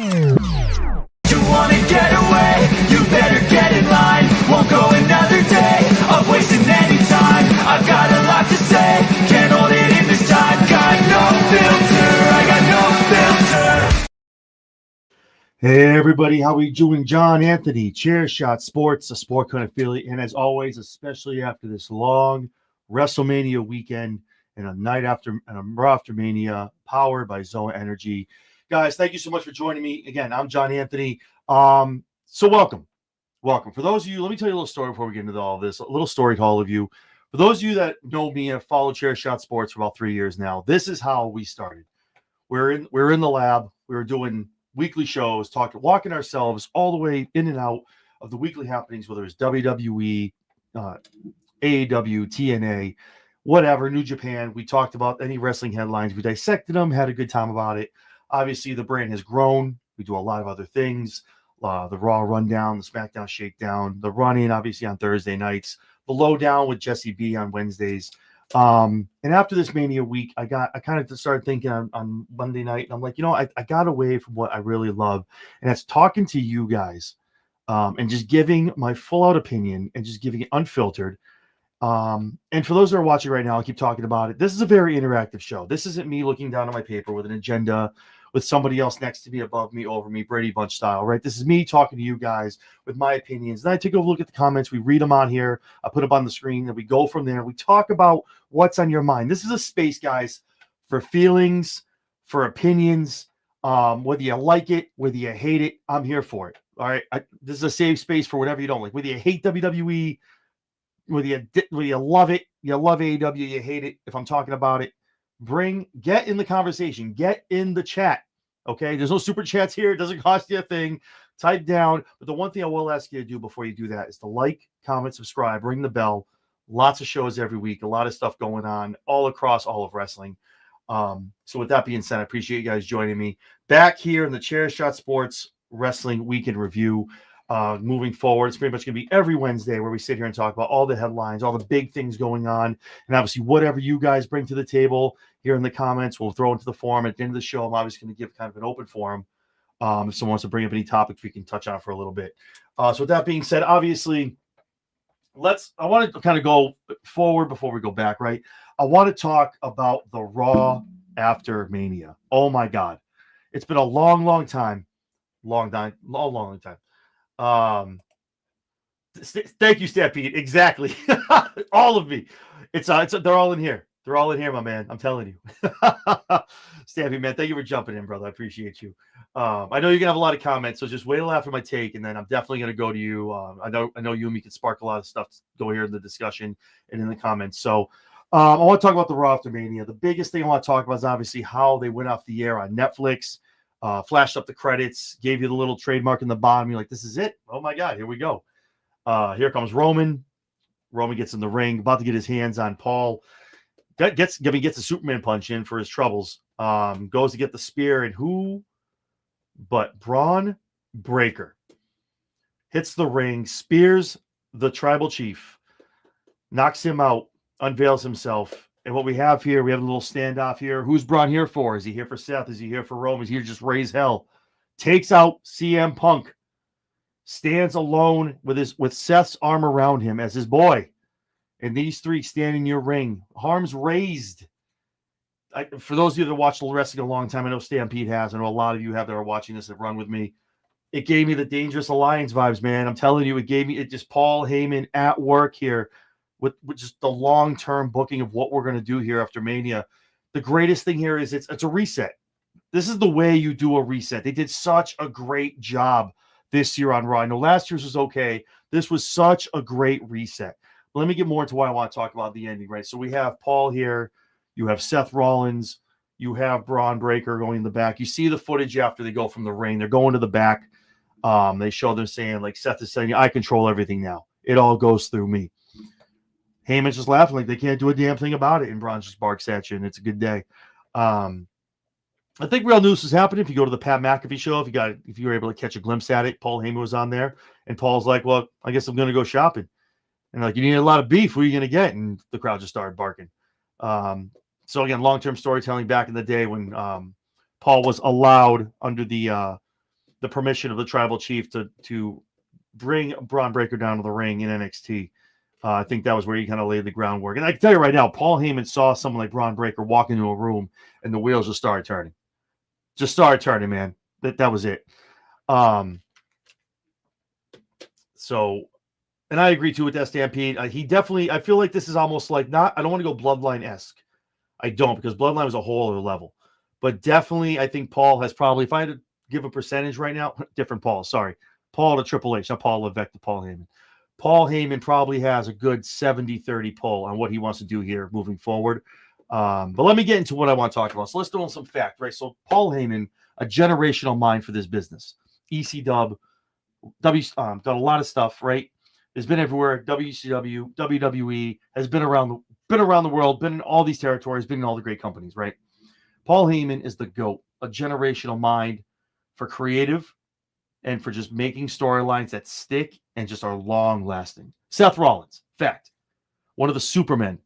You wanna get away, you better get in line. Won't go another day of wasting any time. I've got a lot to say, can't hold it in this time. Got no filter, I got no filter. Hey everybody, how we doing? John Anthony, ChairShot Sports, a sport kind of affiliate, and as always, especially after this long WrestleMania weekend and a night after and a Raw after Mania, powered by Zoa Energy. Guys, thank you so much for joining me. Again, I'm John Anthony. So welcome. For those of you, let me tell you a little story before we get into all of this. A little story to all of you. For those of you that know me and follow ChairShot Sports for about 3 years now, this is how we started. We're in the lab. We were doing weekly shows, walking ourselves all the way in and out of the weekly happenings, whether it's WWE, AEW, TNA, whatever, New Japan. We talked about any wrestling headlines. We dissected them, had a good time about it. Obviously, the brand has grown. We do a lot of other things. The Raw Rundown, the SmackDown Shakedown, the run-in, obviously, on Thursday nights, the Lowdown with Jesse B on Wednesdays. And after this Mania week, I kind of started thinking on Monday night, and I'm like, I got away from what I really love, and that's talking to you guys and just giving my full-out opinion and just giving it unfiltered. And for those that are watching right now, I'll keep talking about it. This is a very interactive show. This isn't me looking down at my paper with an agenda with somebody else next to me, above me, over me, Brady Bunch style, right? This is me talking to you guys with my opinions. Then I take a look at the comments. We read them on here. I put them on the screen, and we go from there. We talk about what's on your mind. This is a space, guys, for feelings, for opinions. Whether you like it, whether you hate it, I'm here for it. All right. This is a safe space for whatever you don't like. Whether you hate WWE, whether you love it, you love AEW, you hate it. If I'm talking about it, get in the conversation, get in the chat. Okay, there's no super chats here. It doesn't cost you a thing. Type down. But the one thing I will ask you to do before you do that is to like, comment, subscribe, ring the bell. Lots of shows every week, a lot of stuff going on all across all of wrestling. So with that being said, I appreciate you guys joining me back here in the ChairShot Sports Wrestling Weekend Review. Moving forward, it's pretty much going to be every Wednesday where we sit here and talk about all the headlines, all the big things going on, and obviously whatever you guys bring to the table here in the comments, we'll throw into the forum. At the end of the show, I'm obviously going to give kind of an open forum. If someone wants to bring up any topics, we can touch on for a little bit. So with that being said, obviously, I want to kind of go forward before we go back, right? I want to talk about the Raw after Mania. Oh my God. It's been a long time. Long time. Thank you, Stampede. Exactly. All of me. They're all in here. They're all in here, my man. I'm telling you. Stampede, man, thank you for jumping in, brother. I appreciate you. I know you're gonna have a lot of comments, so just wait till after my take, and then I'm definitely gonna go to you. I know you and me can spark a lot of stuff to go here in the discussion and in the comments. So I want to talk about the Raw after Mania. The biggest thing I want to talk about is obviously how they went off the air on Netflix. Flashed up the credits, gave you the little trademark in the bottom. You're like, this is it. Oh my God, here we go. Here comes Roman. Roman gets in the ring, about to get his hands on Paul. Gets a Superman punch in for his troubles. Goes to get the spear, and who but Braun Breaker hits the ring, spears the tribal chief, knocks him out, unveils himself. And what we have here, we have a little standoff here. Who's Braun here for? Is he here for Seth? Is he here for Roman? Is he here to just raise hell? Takes out CM Punk. Stands alone with Seth's arm around him as his boy. And these three stand in your ring. Arms raised. For those of you that watched wrestling a long time, I know Stampede has. I know a lot of you have that are watching this that run with me. It gave me the Dangerous Alliance vibes, man. I'm telling you, it just Paul Heyman at work here. With just the long-term booking of what we're going to do here after Mania. The greatest thing here is it's a reset. This is the way you do a reset. They did such a great job this year on Raw. I know last year's was okay. This was such a great reset. But let me get more into why I want to talk about the ending, right? So we have Paul here. You have Seth Rollins. You have Braun Breaker going in the back. You see the footage after they go from the ring. They're going to the back. They show them saying, like Seth is saying, I control everything now. It all goes through me. Heyman's just laughing like they can't do a damn thing about it, and Braun just barks at you, and it's a good day. I think real news is happening. If you go to the Pat McAfee show, if you were able to catch a glimpse at it, Paul Heyman was on there, and Paul's like, well, I guess I'm going to go shopping. And like, you need a lot of beef. Who are you going to get? And the crowd just started barking. So again, long-term storytelling back in the day when Paul was allowed under the the permission of the tribal chief to bring Braun Breaker down to the ring in NXT. I think that was where he kind of laid the groundwork. And I can tell you right now, Paul Heyman saw someone like Braun Breaker walk into a room and the wheels just started turning. Just started turning, man. That was it. So, and I agree too with that Stampede. He definitely, I feel like this is almost like I don't want to go Bloodline-esque. I don't, because Bloodline was a whole other level. But definitely, I think Paul has probably, if I had to give a percentage right now, different Paul, sorry. Paul to Triple H, not Paul Levesque to Paul Heyman. Paul Heyman probably has a good 70-30 pull on what he wants to do here moving forward. But let me get into what I want to talk about. So let's do on some fact, right? So Paul Heyman, a generational mind for this business. EC-Dub, done a lot of stuff, right? Has been everywhere. WCW, WWE, has been around the world, been in all these territories, been in all the great companies, right? Paul Heyman is the GOAT, a generational mind for creative and for just making storylines that stick and just are long-lasting. Seth Rollins, fact, one of the supermen,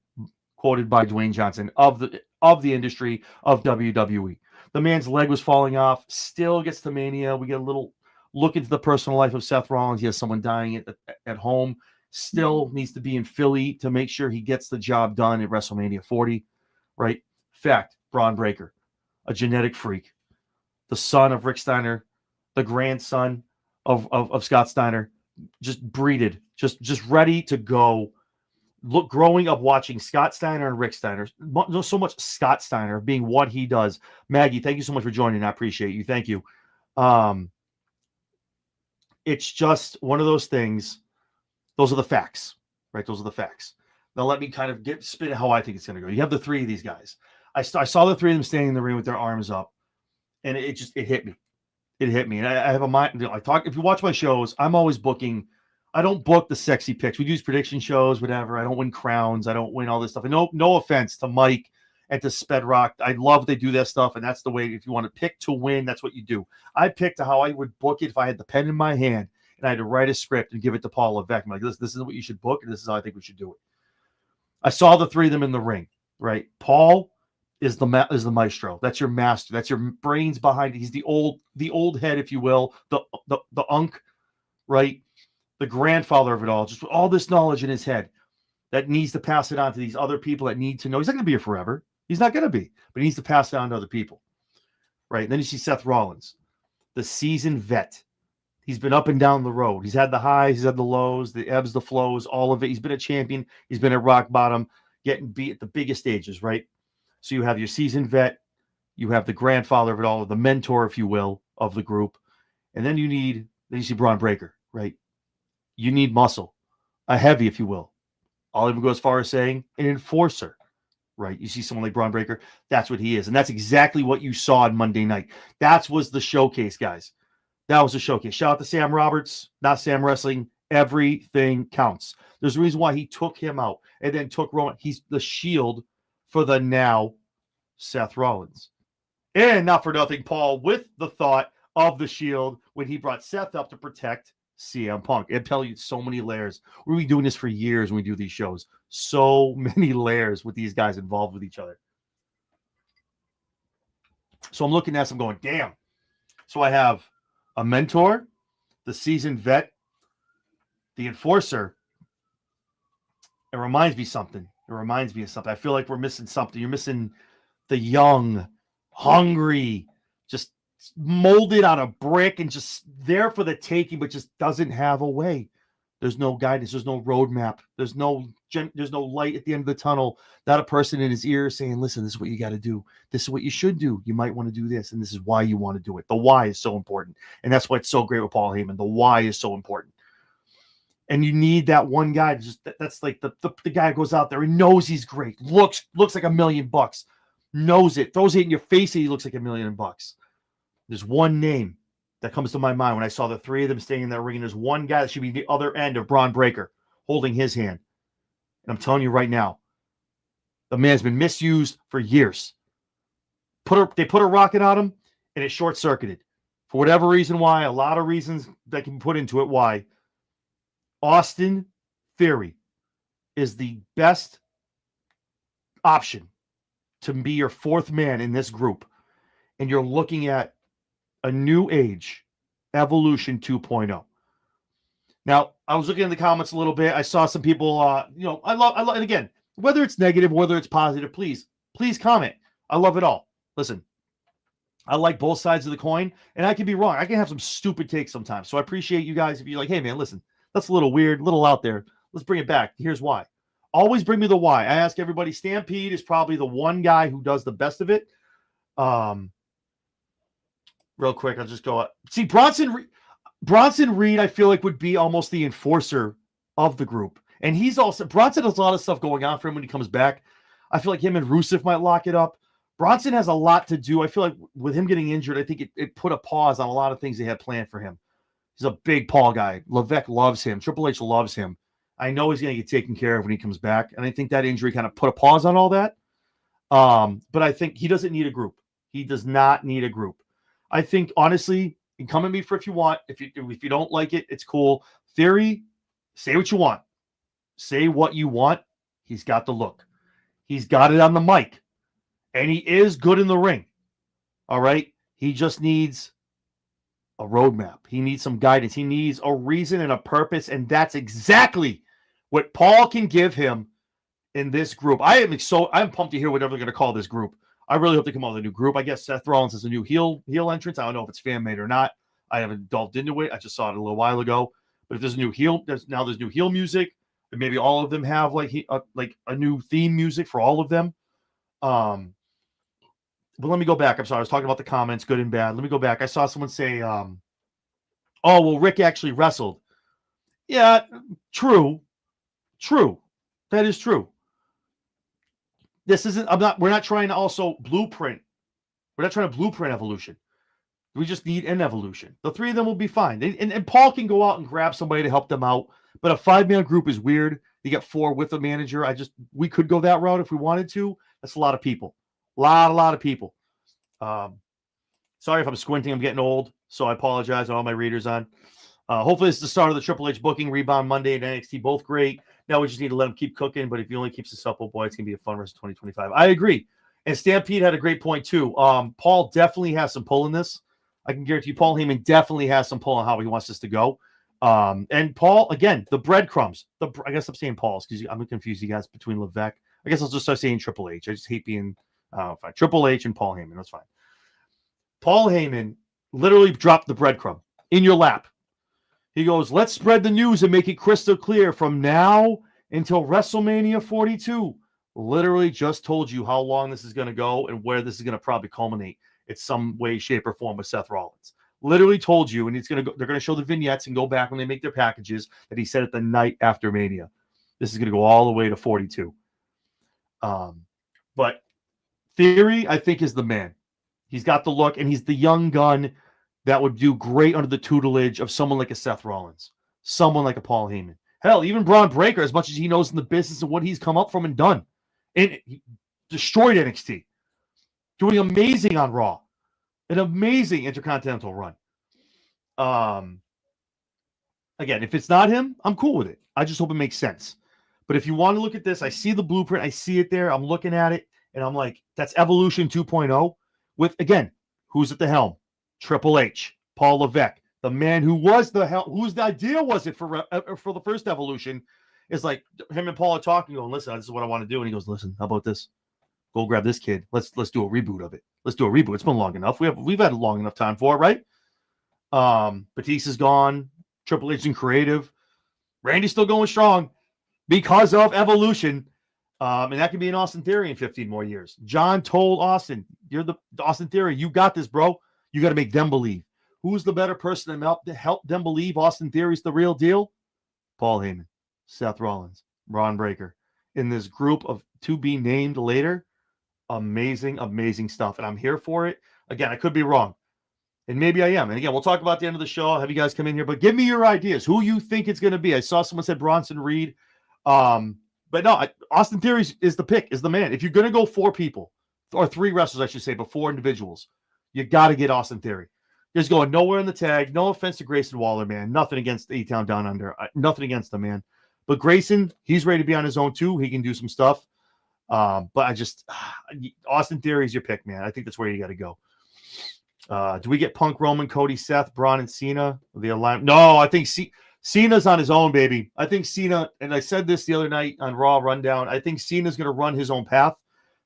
quoted by Dwayne Johnson, of the industry of WWE. The man's leg was falling off, still gets to Mania. We get a little look into the personal life of Seth Rollins. He has someone dying at home, still needs to be in Philly to make sure he gets the job done at WrestleMania 40, right? Fact, Braun Breaker, a genetic freak, the son of Rick Steiner, the grandson of Scott Steiner, just breeded, just ready to go. Look, growing up watching Scott Steiner and Rick Steiner, so much Scott Steiner being what he does. Maggie, thank you so much for joining. I appreciate you. Thank you. It's just one of those things. Those are the facts, right? Those are the facts. Now let me kind of spin how I think it's going to go. You have the three of these guys. I saw the three of them standing in the ring with their arms up, and it hit me. It hit me. And I have a mind. If you watch my shows, I'm always booking. I don't book the sexy picks. We use prediction shows, whatever. I don't win crowns. I don't win all this stuff. And no offense to Mike and to Spedrock. I love they do that stuff, and that's the way. If you want to pick to win, that's what you do. I picked how I would book it if I had the pen in my hand and I had to write a script and give it to Paul Levesque. I'm like, this is what you should book, and this is how I think we should do it. I saw the three of them in the ring, right? Paul is the maestro. That's your master. That's your brains behind it. He's the old head, if you will, the unk, right? The grandfather of it all. Just all this knowledge in his head that needs to pass it on to these other people that need to know. He's not going to be here forever. He's not going to be, but he needs to pass it on to other people, right? And then you see Seth Rollins, the seasoned vet. He's been up and down the road. He's had the highs, he's had the lows, the ebbs, the flows, all of it. He's been a champion. He's been at rock bottom, getting beat at the biggest stages, right? So you have your seasoned vet, you have the grandfather of it all, the mentor, if you will, of the group. And then you see Braun Breaker, right? You need muscle, a heavy, if you will. I'll even go as far as saying an enforcer, right? You see someone like Braun Breaker, that's what he is. And that's exactly what you saw on Monday night. That was the showcase, guys. That was a showcase. Shout out to Sam Roberts, not Sam Wrestling. Everything counts. There's a reason why he took him out and then took Roman. He's the shield for the now Seth Rollins. And not for nothing, Paul, with the thought of the shield when he brought Seth up to protect CM Punk. I'm telling you, so many layers. We've been doing this for years when we do these shows. So many layers with these guys involved with each other. So I'm looking at this, I'm going, damn. So I have a mentor, the seasoned vet, the enforcer. It reminds me something. It reminds me of something. I feel like we're missing something. You're missing the young, hungry, just molded on a brick and just there for the taking, but just doesn't have a way. There's no guidance. There's no roadmap. There's no light at the end of the tunnel. Not a person in his ear saying, listen, this is what you got to do. This is what you should do. You might want to do this, and this is why you want to do it. The why is so important. And that's why it's so great with Paul Heyman. The why is so important. And you need that one guy. That's like the guy who goes out there and knows he's great. Looks like $1 million. Knows it. Throws it in your face and he looks like $1 million. There's one name that comes to my mind when I saw the three of them staying in that ring. And there's one guy that should be the other end of Braun Breaker holding his hand. And I'm telling you right now, the man's been misused for years. They put a rocket on him and it short-circuited. For whatever reason why, a lot of reasons that can be put into it why. Austin Theory is the best option to be your fourth man in this group. And you're looking at a new age Evolution 2.0. Now, I was looking in the comments a little bit. I saw some people, I love, and again, whether it's negative, whether it's positive, please comment. I love it all. Listen, I like both sides of the coin, and I can be wrong. I can have some stupid takes sometimes. So I appreciate you guys if you're like, hey, man, listen, that's a little weird, a little out there. Let's bring it back. Here's why. Always bring me the why. I ask everybody, Stampede is probably the one guy who does the best of it. Real quick, I'll just go. See, Bronson Reed, I feel like would be almost the enforcer of the group. And he's also, Bronson has a lot of stuff going on for him when he comes back. I feel like him and Rusev might lock it up. Bronson has a lot to do. I feel like with him getting injured, I think it put a pause on a lot of things they had planned for him. He's a big Paul guy. Levesque loves him. Triple H loves him. I know he's going to get taken care of when he comes back. And I think that injury kind of put a pause on all that. But I think he doesn't need a group. He does not need a group. I think, honestly, you can come at me for if you want. If you don't like it, it's cool. Theory, say what you want. Say what you want. He's got the look. He's got it on the mic. And he is good in the ring. All right? He just needs a roadmap. He needs some guidance. He needs a reason and a purpose. And that's exactly what Paul can give him in this group. I'm pumped to hear whatever they're going to call this group. I really hope they come out with a new group. I guess Seth Rollins is a new heel entrance. I don't know if it's fan made or not. I haven't delved into it. I just saw it a little while ago. But if there's a new heel, there's new heel music. And maybe all of them have like a new theme music for all of them. But let me go back. I'm sorry. I was talking about the comments, good and bad. Let me go back. I saw someone say, oh, well, Rick actually wrestled. Yeah, true. True. That is true. We're not trying to also blueprint. We're not trying to blueprint Evolution. We just need an Evolution. The three of them will be fine. And Paul can go out and grab somebody to help them out. But a 5-man group is weird. You get 4 with a manager. We could go that route if we wanted to. That's a lot of people. A lot of people. Sorry if I'm squinting. I'm getting old. So I apologize on all my readers on. Hopefully it's the start of the Triple H booking. Rebound Monday and NXT, both great. Now we just need to let him keep cooking. But if he only keeps this up, oh boy, it's going to be a fun rest of 2025. I agree. And Stampede had a great point too. Paul definitely has some pull in this. I can guarantee you Paul Heyman definitely has some pull on how he wants this to go. And Paul, again, the breadcrumbs. I guess I'm saying Paul's because I'm confused you guys between Levesque. I guess I'll just start saying Triple H. I just hate being fine. Triple H and Paul Heyman. That's fine. Paul Heyman literally dropped the breadcrumb in your lap. He goes, let's spread the news and make it crystal clear from now until WrestleMania 42. Literally just told you how long this is going to go and where this is going to probably culminate in some way, shape, or form with Seth Rollins. Literally told you, and they're going to show the vignettes and go back when they make their packages that he said it the night after Mania. This is going to go all the way to 42. But Theory, I think, is the man. He's got the look, and he's the young gun that would do great under the tutelage of someone like a Seth Rollins, someone like a Paul Heyman. Hell, even Braun Breaker, as much as he knows in the business and what he's come up from and done. And he destroyed NXT. Doing amazing on Raw. An amazing Intercontinental run. Again, if it's not him, I'm cool with it. I just hope it makes sense. But if you want to look at this, I see the blueprint. I see it there. I'm looking at it, and I'm like, that's Evolution 2.0 with, again, who's at the helm? Triple H, Paul Levesque, the man who was whose idea was it for the first Evolution, is like him and Paul are talking, going, listen, this is what I want to do. And he goes, listen, how about this? Go grab this kid. Let's do a reboot of it. Let's do a reboot. It's been long enough. We've had a long enough time for it, right? Batista's gone. Triple H in creative. Randy's still going strong because of Evolution. And that could be an Austin Theory in 15 more years. John told Austin, you're the Austin Theory. You got this, bro. You got to make them believe. Who's the better person to help them believe Austin Theory's the real deal? Paul Heyman, Seth Rollins, Braun Breaker. In this group of to be named later, amazing, amazing stuff. And I'm here for it. Again, I could be wrong. And maybe I am. And again, we'll talk about at the end of the show. I'll have you guys come in here. But give me your ideas. Who you think it's going to be. I saw someone said Bronson Reed. But no, Austin Theory is the pick, is the man. If you're going to go 4 people, or 3 wrestlers, I should say, but 4 individuals, you got to get Austin Theory. There's going nowhere in the tag. No offense to Grayson Waller, man. Nothing against A-Town Down Under. Nothing against the man. But Grayson, he's ready to be on his own too. He can do some stuff. But Austin Theory is your pick, man. I think that's where you got to go. Do we get Punk, Roman, Cody, Seth, Braun, and Cena? The alignment? No, I think Cena's on his own, baby. I think Cena, and I said this the other night on Raw Rundown, I think Cena's going to run his own path.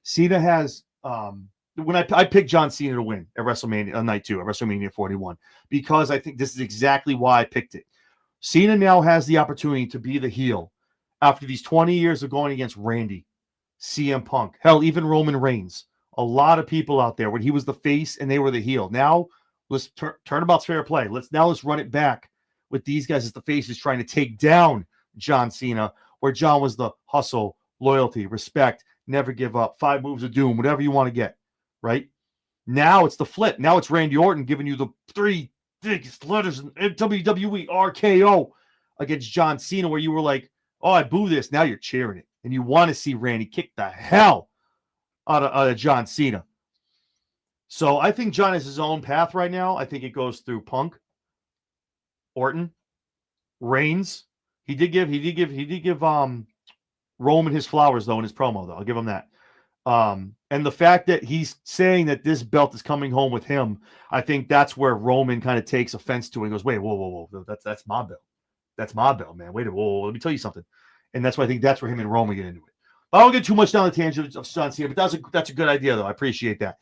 Cena has, when I picked John Cena to win at WrestleMania on night 2, at WrestleMania 41, because I think this is exactly why I picked it. Cena now has the opportunity to be the heel after these 20 years of going against Randy, CM Punk, hell, even Roman Reigns. A lot of people out there when he was the face and they were the heel. Now let's turnabout's fair play. Let's run it back with these guys as the faces trying to take down John Cena, where John was the hustle, loyalty, respect, never give up, 5 moves of doom, whatever you want to get, right? Now it's the flip. Now it's Randy Orton giving you the 3 biggest letters in WWE, RKO, against John Cena, where you were like, oh, I boo this. Now you're cheering it. And you want to see Randy kick the hell out of John Cena. So I think John has his own path right now. I think it goes through Punk, Orton, Reigns. He did give Roman his flowers though in his promo though. I'll give him that. And the fact that he's saying that this belt is coming home with him, I think that's where Roman kind of takes offense to it. He goes, wait, whoa, that's my belt. That's my belt, man. Wait, whoa, let me tell you something. And that's why I think that's where him and Roman get into it. I don't get too much down the tangent of John Cena, but that's a good idea though. I appreciate that.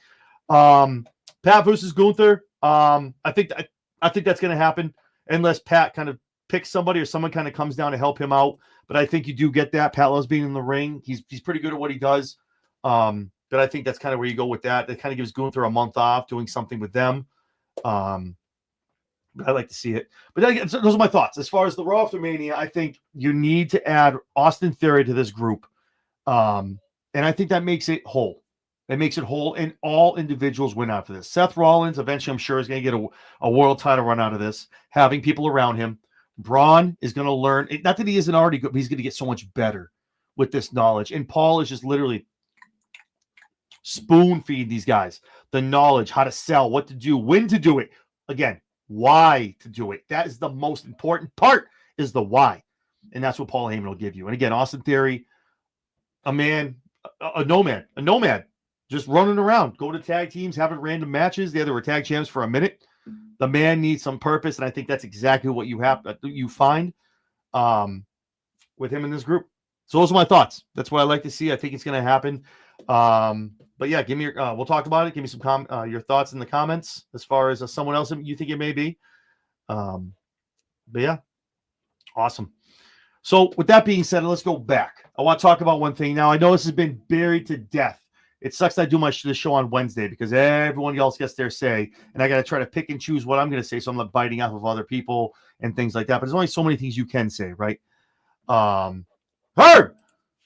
Pat versus Gunther. I think that's going to happen unless Pat kind of picks somebody or someone kind of comes down to help him out. But I think you do get that. Pat loves being in the ring. He's pretty good at what he does. But I think that's kind of where you go with that. That kind of gives Gunther a month off doing something with them. But I like to see it. But again, those are my thoughts. As far as the Raw After Mania, I think you need to add Austin Theory to this group. And I think that makes it whole. It makes it whole, and all individuals win out of this. Seth Rollins, eventually, I'm sure, is going to get a world title run out of this, having people around him. Braun is going to learn. Not that he isn't already good, but he's going to get so much better with this knowledge. And Paul is just literally spoon feed these guys the knowledge, how to sell, what to do, when to do it. Again, why to do it. That is the most important part, is the why. And that's what Paul Heyman will give you. And again, Austin Theory, a nomad, just running around, go to tag teams, having random matches. The other were tag champs for a minute. The man needs some purpose, and I think that's exactly what you find with him in this group. So those are my thoughts. That's what I like to see. I think it's going to happen. But yeah, give me your. We'll talk about it. Give me some your thoughts in the comments as far as someone else you think it may be. But yeah, awesome. So with that being said, let's go back. I want to talk about one thing. Now, I know this has been buried to death. It sucks that I do this show on Wednesday because everyone else gets their say, and I got to try to pick and choose what I'm going to say, so I'm not biting off of other people and things like that. But there's only so many things you can say, right? Herb,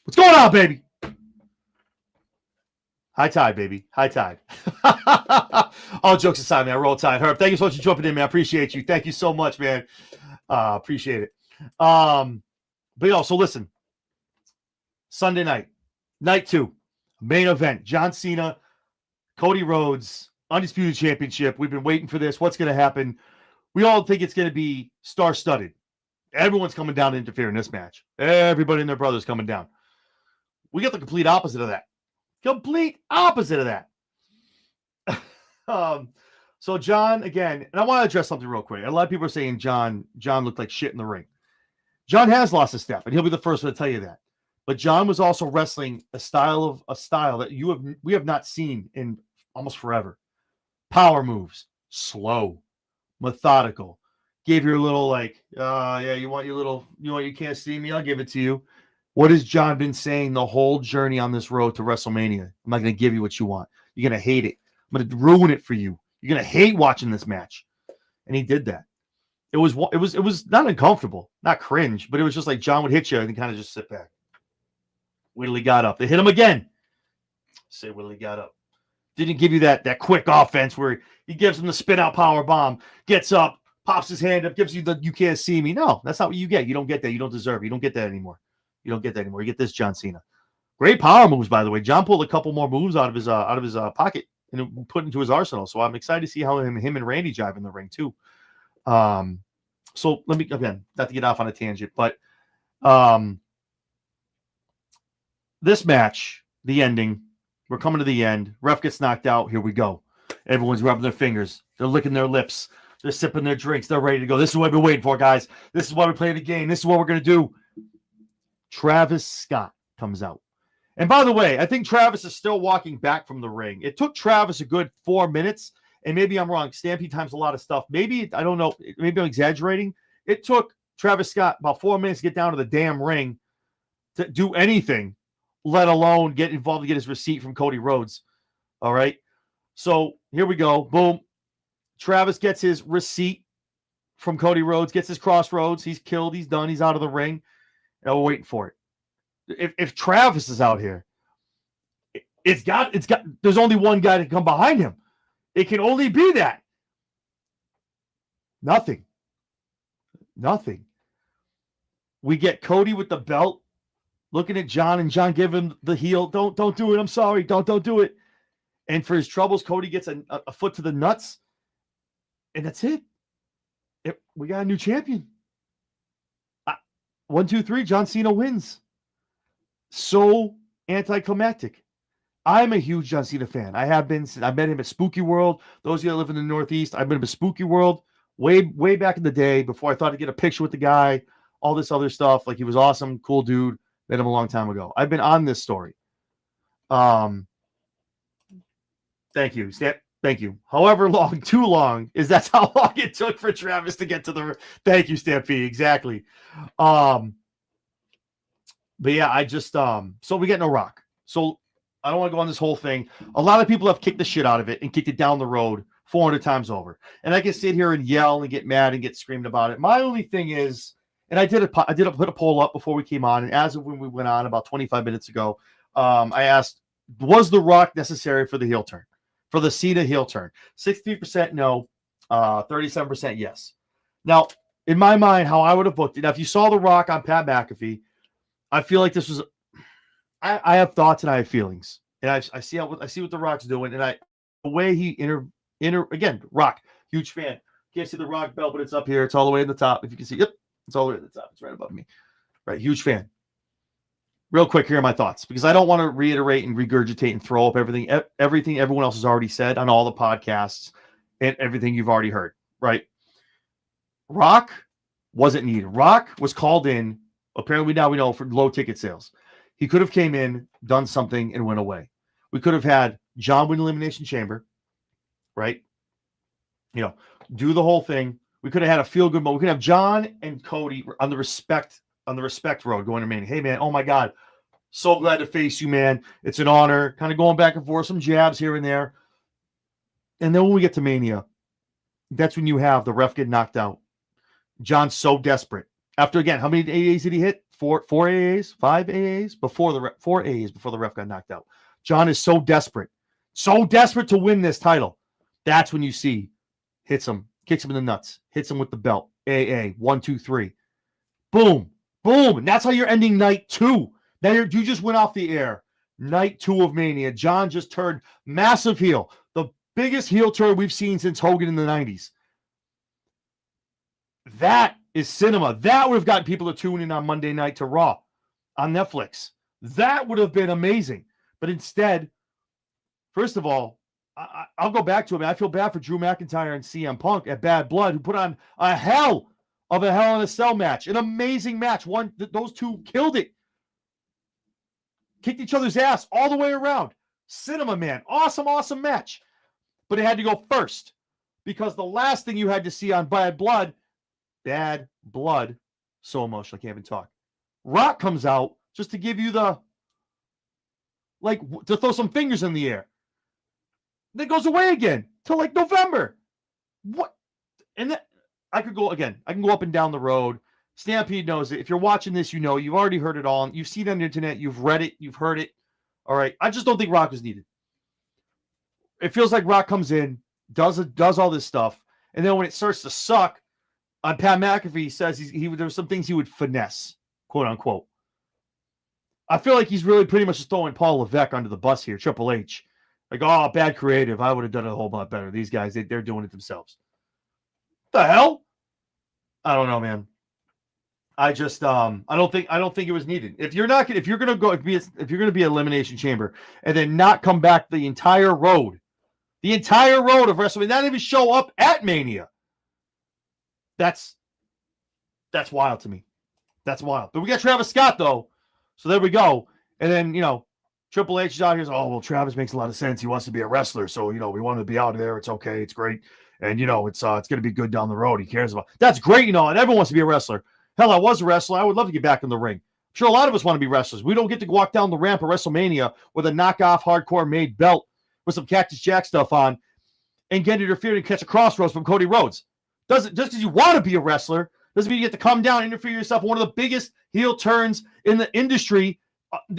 what's going on, baby? High tide, baby. High tide. All jokes aside, man. Roll tide. Herb, thank you so much for jumping in, man. I appreciate you. Thank you so much, man. Appreciate it. But so listen. Sunday night 2, main event. John Cena, Cody Rhodes, Undisputed Championship. We've been waiting for this. What's going to happen? We all think it's going to be star-studded. Everyone's coming down to interfere in this match. Everybody and their brother's coming down. We got the complete opposite of that. Complete opposite of that. So John, again, and I want to address something real quick. A lot of people are saying John looked like shit in the ring. John has lost a step, and he'll be the first one to tell you that. But John was also wrestling a style that we have not seen in almost forever. Power moves, slow, methodical. Gave you a little you can't see me, I'll give it to you. What has John been saying the whole journey on this road to WrestleMania? I'm not going to give you what you want. You're going to hate it. I'm going to ruin it for you. You're going to hate watching this match. And he did that. It was not uncomfortable, not cringe, but it was just like John would hit you and kind of just sit back. Wait till he got up. They hit him again. Say wait till he got up. Didn't give you that quick offense where he gives him the spin out power bomb, gets up, pops his hand up, gives you the you can't see me. No, that's not what you get. You don't get that. You don't deserve it. You don't get that anymore. You get this John Cena. Great power moves, by the way. John pulled a couple more moves out of his pocket and put into his arsenal. So I'm excited to see how him and Randy jive in the ring too. So let me, again, not to get off on a tangent, but this match, the ending, we're coming to the end. Ref gets knocked out. Here we go. Everyone's rubbing their fingers. They're licking their lips. They're sipping their drinks. They're ready to go. This is what I've been waiting for, guys. This is why we're playing the game. This is what we're going to do. Travis Scott comes out. And by the way, I think Travis is still walking back from the ring. It took Travis a good 4 minutes, and maybe I'm wrong. Stampede times a lot of stuff. Maybe, I don't know, maybe I'm exaggerating. It took Travis Scott about 4 minutes to get down to the damn ring to do anything, let alone get involved to get his receipt from Cody Rhodes. All right? So here we go. Boom. Travis gets his receipt from Cody Rhodes, gets his crossroads. He's killed. He's done. He's out of the ring. And we're waiting for it. If Travis is out here, it's got. There's only one guy to come behind him. It can only be that. Nothing. We get Cody with the belt, looking at John, and John give him the heel. Don't do it. I'm sorry. Don't do it. And for his troubles, Cody gets a foot to the nuts, and that's it. We got a new champion. 1, 2, 3. John Cena wins. So anticlimactic. I'm a huge John Cena fan. I have been. I met him at Spooky World. Those of you that live in the Northeast, I've been to Spooky World way back in the day before I thought to get a picture with the guy. All this other stuff. Like, he was awesome, cool dude. Met him a long time ago. I've been on this story. Thank you. Thank you. However long, too long, that's how long it took for Travis to get to the. Thank you, Stampede. Exactly. But yeah, I just so we get no Rock. So I don't want to go on this whole thing. A lot of people have kicked the shit out of it and kicked it down the road 400 times over. And I can sit here and yell and get mad and get screamed about it. My only thing is, and I did put a poll up before we came on, and as of when we went on about 25 minutes ago, I asked, was The Rock necessary for the heel turn? For the Cena heel turn? 63% no, 37% yes. Now, in my mind, how I would have booked it. Now, if you saw The Rock on Pat McAfee, I feel like this was. I have thoughts and I have feelings, and I see what The Rock's doing, and the way he again, Rock, huge fan. Can't see the Rock belt, but it's up here. It's all the way at the top. If you can see, yep, it's all the way at the top. It's right above me. Right, huge fan. Real quick, here are my thoughts, because I don't want to reiterate and regurgitate and throw up everything everyone else has already said on all the podcasts and everything you've already heard. Right, Rock wasn't needed. Rock was called in. Apparently now we know for low ticket sales. He could have came in, done something, and went away. We could have had John win Elimination Chamber, right? Do the whole thing. We could have had a feel-good moment. We could have John and Cody on the respect road going to Mania. Hey, man, oh, my God. So glad to face you, man. It's an honor. Kind of going back and forth, some jabs here and there. And then when we get to Mania, that's when you have the ref get knocked out. John's so desperate. After, again, how many AAs did he hit? Four AAs? 5 AAs? 4 AAs before the ref got knocked out. John is so desperate to win this title. That's when you see hits him, kicks him in the nuts, hits him with the belt. AA, 1, 2, 3. Boom, boom. And that's how you're ending night 2. Now you just went off the air. Night 2 of Mania. John just turned massive heel. The biggest heel turn we've seen since Hogan in the 90s. That is cinema. That would have gotten people to tune in on Monday night to Raw on Netflix. That would have been amazing. But instead, first of all, I'll go back to it. I feel bad for Drew McIntyre and CM Punk at Bad Blood, who put on a hell in a Cell match. An amazing match. Those two killed it. Kicked each other's ass all the way around. Cinema, man. Awesome, awesome match. But it had to go first, because the last thing you had to see on Bad Blood, so emotional, I can't even talk. Rock comes out just to give you to throw some fingers in the air. Then goes away again till November. What? And then I can go up and down the road. Stampede knows it. If you're watching this, you've already heard it all. You've seen it on the internet. You've read it. You've heard it. All right. I just don't think Rock is needed. It feels like Rock comes in, does all this stuff, and then when it starts to suck, on Pat McAfee says there were some things he would finesse, quote unquote. I feel like he's really pretty much just throwing Paul Levesque under the bus here, Triple H. Bad creative. I would have done it a whole lot better. These guys, they're doing it themselves. The hell? I don't know, man. I just I don't think it was needed. If you're going to be Elimination Chamber and then not come back the entire road, The entire road of WrestleMania, not even show up at Mania. That's wild to me. That's wild. But we got Travis Scott, though. So there we go. And then, Triple H is out here. Oh, well, Travis makes a lot of sense. He wants to be a wrestler. So, we want to be out there. It's okay. It's great. And, it's going to be good down the road. He cares about. That's great, and everyone wants to be a wrestler. Hell, I was a wrestler. I would love to get back in the ring. I'm sure a lot of us want to be wrestlers. We don't get to walk down the ramp of WrestleMania with a knockoff hardcore made belt with some Cactus Jack stuff on and get interfered and catch a crossroads from Cody Rhodes. Just because you want to be a wrestler doesn't mean you get to come down and interfere yourself in one of the biggest heel turns in the industry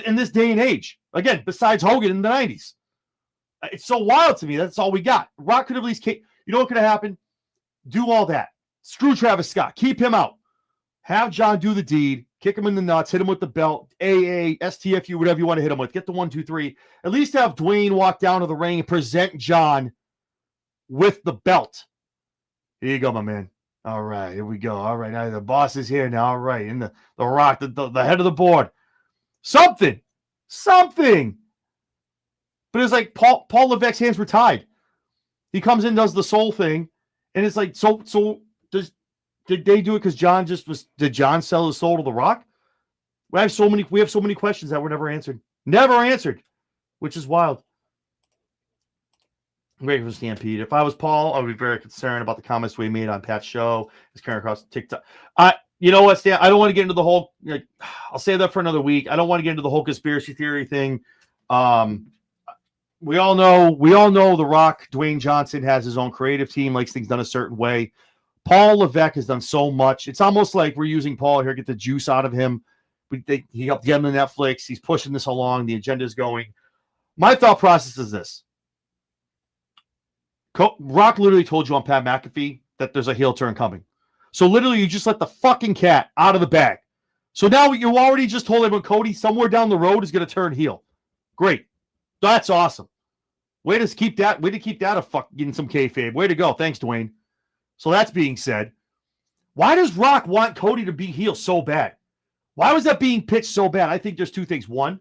in this day and age. Again, besides Hogan in the 90s. It's so wild to me. That's all we got. Rock could at least, you know what could have happened? Do all that. Screw Travis Scott. Keep him out. Have John do the deed. Kick him in the nuts. Hit him with the belt. AA, STFU, whatever you want to hit him with. Get the 1, 2, 3. At least have Dwayne walk down to the ring and present John with the belt. Here you go, my man. All right, here we go. All right, now the boss is here now. All right, and the Rock, the head of the board. Something. But it's like Paul Levesque's hands were tied. He comes in, does the soul thing, and it's like, so did they do it because John did John sell his soul to the Rock? We have so many questions that were never answered. Never answered, which is wild. Great for Stampede. If I was Paul, I would be very concerned about the comments we made on Pat's show. His current across TikTok. You know what, Stan? I don't want to get into the whole. I'll save that for another week. I don't want to get into the whole conspiracy theory thing. We all know The Rock, Dwayne Johnson, has his own creative team, likes things done a certain way. Paul Levesque has done so much. It's almost like we're using Paul here, get the juice out of him. He helped get him to Netflix. He's pushing this along. The agenda is going. My thought process is this. Rock literally told you on Pat McAfee that there's a heel turn coming. So literally you just let the fucking cat out of the bag. So now you already just told everyone Cody somewhere down the road is going to turn heel. Great. That's awesome. Way to keep that a fucking some kayfabe. Way to go. Thanks, Dwayne. So that's being said. Why does Rock want Cody to be heel so bad? Why was that being pitched so bad? I think there's two things. One,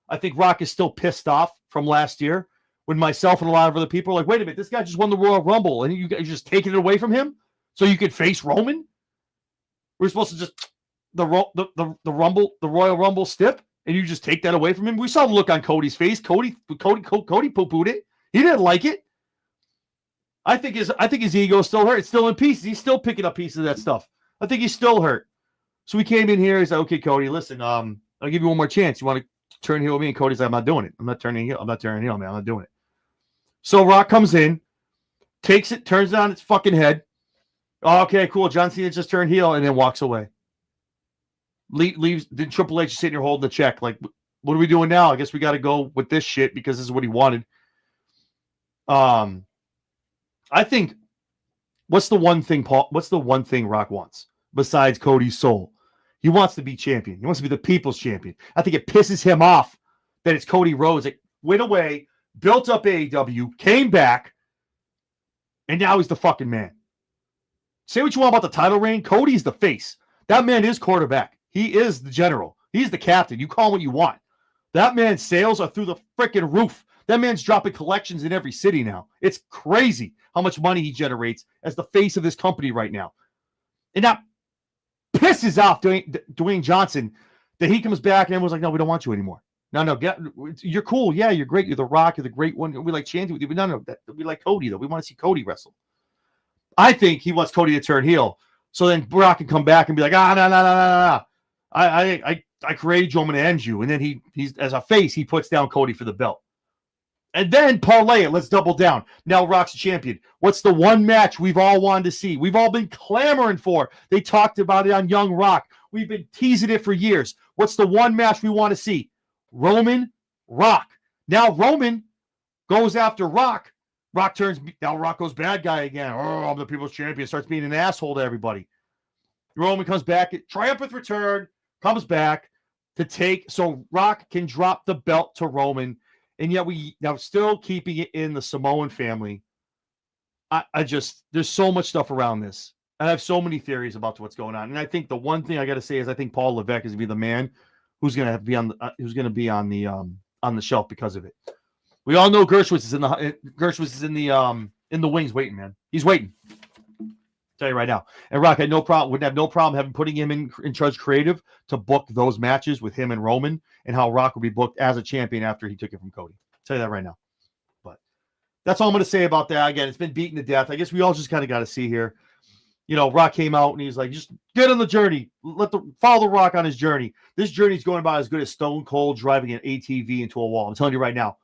I think Rock is still pissed off from last year when myself and a lot of other people are like, wait a minute, this guy just won the Royal Rumble and you guys just taking it away from him so you could face Roman? We're supposed to just the Royal Rumble stip and you just take that away from him? We saw the look on Cody's face. Cody poo-pooed it. He didn't like it. I think his ego is still hurt. It's still in pieces. He's still picking up pieces of that stuff. I think he's still hurt. So he came in here. He's like, okay, Cody, listen, I'll give you one more chance. You want to turn heel with me? And Cody's like, I'm not doing it. I'm not turning heel, man. I'm not doing it. So Rock comes in, takes it, turns it on its fucking head. Oh, okay, cool. John Cena just turned heel and then walks away. Leaves. Then Triple H is sitting here holding the check. Like, what are we doing now? I guess we got to go with this shit because this is what he wanted. I think what's the one thing Rock wants besides Cody's soul? He wants to be champion. He wants to be the people's champion. I think it pisses him off that it's Cody Rhodes that went away, built up AEW, came back, and now he's the fucking man. Say what you want about the title reign. Cody's the face. That man is quarterback. He is the general. He's the captain. You call him what you want. That man's sales are through the freaking roof. That man's dropping collections in every city now. It's crazy how much money he generates as the face of this company right now. And that pisses off Dwayne Johnson that he comes back and everyone's like, no, we don't want you anymore. No, you're cool. Yeah, you're great. You're the Rock. You're the great one. We like chanting with you. But no, we like Cody, though. We want to see Cody wrestle. I think he wants Cody to turn heel. So then Brock can come back and be like, no. I created you. I'm going to end you. And then he's as a face, he puts down Cody for the belt. And then parlay it. Let's double down. Now Rock's a champion. What's the one match we've all wanted to see? We've all been clamoring for. They talked about it on Young Rock. We've been teasing it for years. What's the one match we want to see? Roman, Rock. Now Roman goes after Rock. Rock goes bad guy again. Oh, I'm the people's champion. Starts being an asshole to everybody. Roman comes back. Triumphant return. Comes back to take. So Rock can drop the belt to Roman. And yet we now still keeping it in the Samoan family. There's so much stuff around this. I have so many theories about what's going on. And I think the one thing I got to say is I think Paul Levesque is going to be the man who's going to be on the shelf because of it. We all know Gershwitz is in the wings waiting, man. He's waiting. Tell you right now. And Rock had no problem, wouldn't have no problem putting him in charge creative to book those matches with him and Roman, and how Rock would be booked as a champion after he took it from Cody. Tell you that right now. But that's all I'm going to say about that. Again, it's been beaten to death. I guess we all just kind of got to see here. You know, Rock came out and he's like, just get on the journey. Follow the Rock on his journey. This journey's going about as good as Stone Cold driving an ATV into a wall. I'm telling you right now.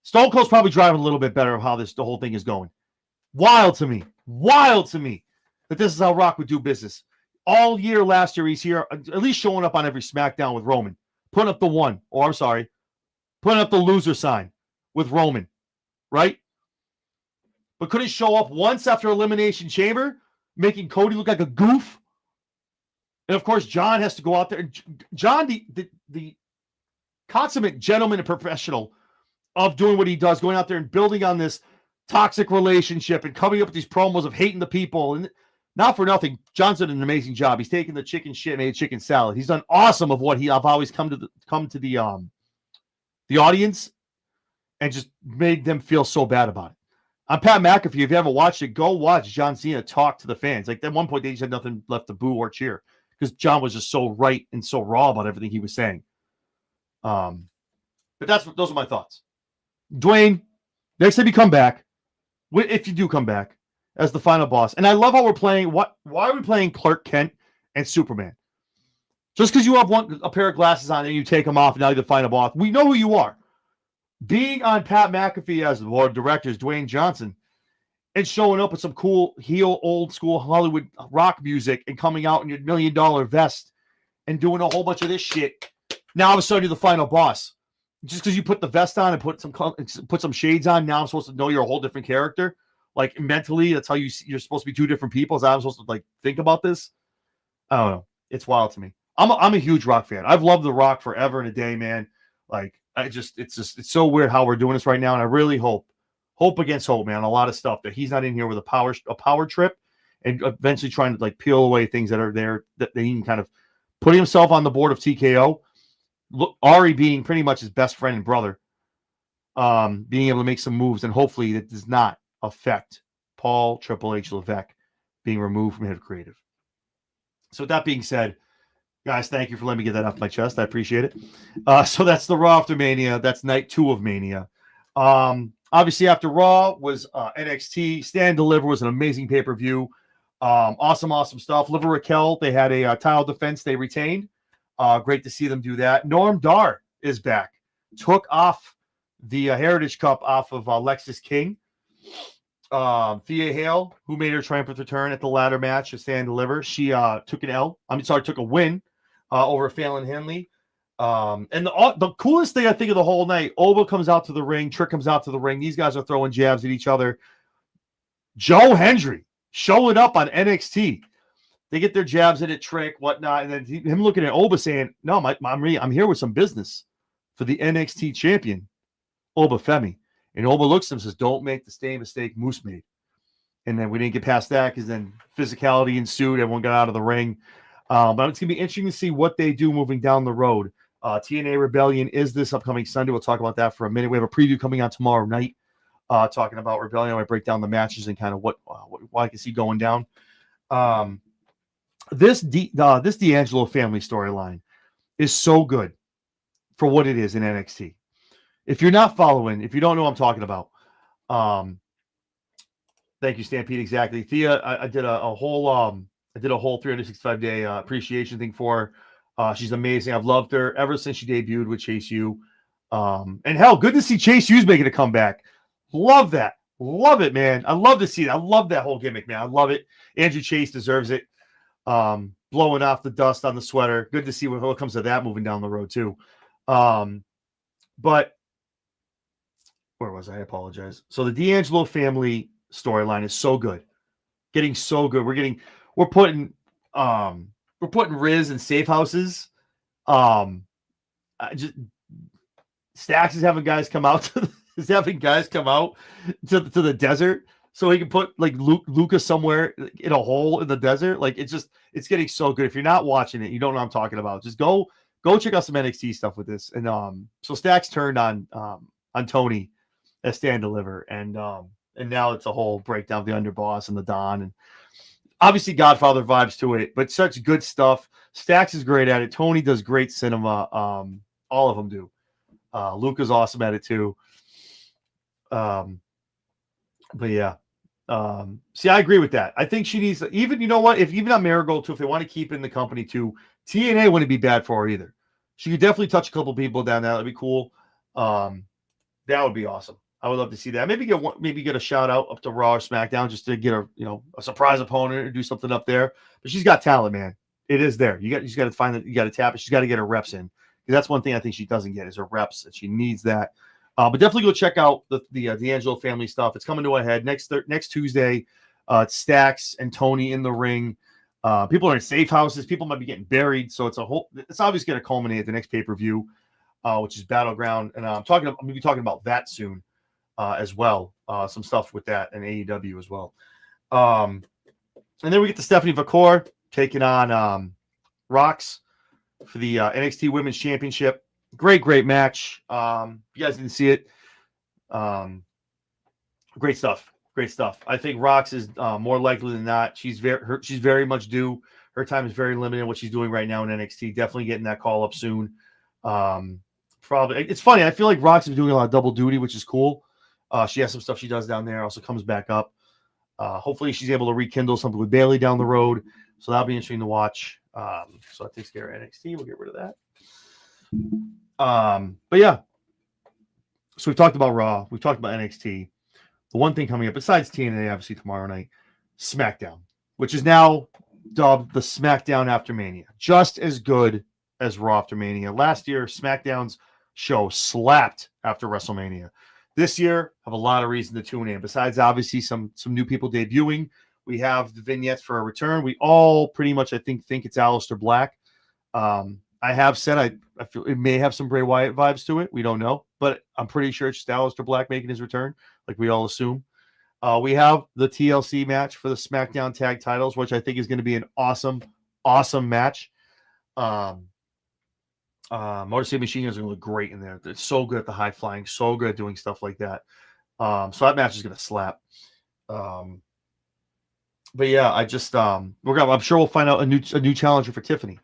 Stone Cold's probably driving a little bit better of how the whole thing is going. Wild to me that this is how Rock would do business. All year last year, he's here, at least showing up on every SmackDown with Roman, putting up putting up the loser sign with Roman, right? But couldn't show up once after Elimination Chamber, making Cody look like a goof. And of course, John has to go out there. John, the consummate gentleman and professional of doing what he does, going out there and building on this toxic relationship and coming up with these promos of hating the people. And not for nothing, John's done an amazing job. He's taken the chicken shit, made chicken salad. He's done awesome of what I've always come to the audience and just made them feel so bad about it. I'm Pat McAfee. If you haven't watched it, go watch John Cena talk to the fans. Like at one point, they just had nothing left to boo or cheer because John was just so right and so raw about everything he was saying. But those are my thoughts. Dwayne, next time you come back, if you do come back as the final boss, and I love how we're playing. Why are we playing Clark Kent and Superman? Just because you have a pair of glasses on and you take them off, and now you're the final boss. We know who you are. Being on Pat McAfee as the board of directors, Dwayne Johnson, and showing up with some cool heel, old school Hollywood rock music, and coming out in your $1 million vest and doing a whole bunch of this shit. Now all of a sudden you're the final boss. Just because you put the vest on and put some shades on, now I'm supposed to know you're a whole different character. Like mentally, that's how you're supposed to be two different people. So I'm supposed to like think about this. I don't know. It's wild to me. I'm a huge Rock fan. I've loved The Rock forever and a day, man. Like it's so weird how we're doing this right now, and I really hope against hope, man. A lot of stuff that he's not in here with a power trip, and eventually trying to like peel away things that are there that he can kind of put himself on the board of TKO. Look, Ari being pretty much his best friend and brother, being able to make some moves, and hopefully that does not affect Paul Triple H Levesque being removed from head of creative. So with that being said, guys, thank you for letting me get that off my chest. I appreciate it. So that's the Raw after Mania. That's night 2 of Mania. Obviously, after Raw was NXT. Stand Deliver was an amazing pay-per-view. Awesome stuff. Liv and Raquel, they had a title defense they retained. Great to see them do that. Norm Dar is back. Took off the Heritage Cup off of Lexis King. Thea Hale, who made her triumphant return at the ladder match of Stand Deliver, she took a win over Fallon Henley. And the coolest thing I think of the whole night, Oba comes out to the ring, Trick comes out to the ring. These guys are throwing jabs at each other. Joe Hendry showing up on NXT. They get their jabs in at Trick, whatnot, and then him looking at Oba saying, "No, I'm here with some business for the NXT champion, Oba Femi." And Oba looks at him and says, "Don't make the same mistake Moose made." And then we didn't get past that because then physicality ensued. Everyone got out of the ring. But it's going to be interesting to see what they do moving down the road. TNA Rebellion is this upcoming Sunday. We'll talk about that for a minute. We have a preview coming on tomorrow night talking about Rebellion. I break down the matches and kind of what I can see going down. This D'Angelo family storyline is so good for what it is in NXT. If you're not following, if you don't know what I'm talking about, thank you, Stampede. Exactly. Thea, I did a whole 365-day appreciation thing for her. She's amazing. I've loved her ever since she debuted with Chase U. And hell, good to see Chase U's making a comeback. Love that. Love it, man. I love to see it. I love that whole gimmick, man. I love it. Andrew Chase deserves it. Blowing off the dust on the sweater. Good to see what comes of that moving down the road, too. But where was I? I apologize. So the D'Angelo family storyline is so good. Getting so good. We're putting Riz in safe houses. Stacks is having guys come out to the desert so he can put like Lucas somewhere in a hole in the desert. Like it's getting so good. If you're not watching it, you don't know what I'm talking about. Just go check out some NXT stuff with this. And so Stacks turned on Tony as Stand Deliver, and now it's a whole breakdown of the underboss and the Don, and obviously Godfather vibes to it, but such good stuff. Stax is great at it. Tony does great cinema. All of them do. Luca's awesome at it too. But yeah. See, I agree with that. I think she needs even, you know what, if even on Marigold too, if they want to keep in the company too, TNA wouldn't be bad for her either. She could definitely touch a couple people down there. That'd be cool. That would be awesome. I would love to see that. Maybe get a shout out up to Raw or SmackDown just to get a surprise opponent or do something up there. But she's got talent, man. It is there. You just got to find it. You got to tap it. She's got to get her reps in. That's one thing I think she doesn't get is her reps, and she needs that. But definitely go check out the D'Angelo family stuff. It's coming to a head next Tuesday. It's Stax and Tony in the ring. People are in safe houses. People might be getting buried. So it's obviously going to culminate at the next pay-per-view, which is Battleground. And I'm going to be talking about that soon as well. Some stuff with that and AEW as well. And then we get to Stephanie Vakor taking on Rox for the NXT Women's Championship. Great match. If you guys didn't see it, great stuff. I think Rox is more likely than not. She's very much due. Her time is very limited in what she's doing right now in NXT. Definitely getting that call up soon. Probably. It's funny. I feel like Rox is doing a lot of double duty, which is cool. She has some stuff she does down there. Also comes back up. Hopefully she's able to rekindle something with Bayley down the road. So that'll be interesting to watch. So that takes care of NXT. We'll get rid of that. But yeah. So we've talked about Raw. We've talked about NXT. The one thing coming up, besides TNA, obviously tomorrow night, SmackDown, which is now dubbed the SmackDown After Mania. Just as good as Raw After Mania. Last year, SmackDown's show slapped after WrestleMania. This year, have a lot of reason to tune in. Besides, obviously, some new people debuting. We have the vignettes for a return. We all pretty much, I think it's Aleister Black. I have said I feel it may have some Bray Wyatt vibes to it. We don't know, but I'm pretty sure it's just Aleister Black making his return, like we all assume. We have the TLC match for the SmackDown Tag Titles, which I think is going to be an awesome match. Motor City Machine Guns are going to look great in there. They're so good at the high flying, so good at doing stuff like that. So that match is going to slap. But yeah, I'm sure we'll find out a new challenger for Tiffany.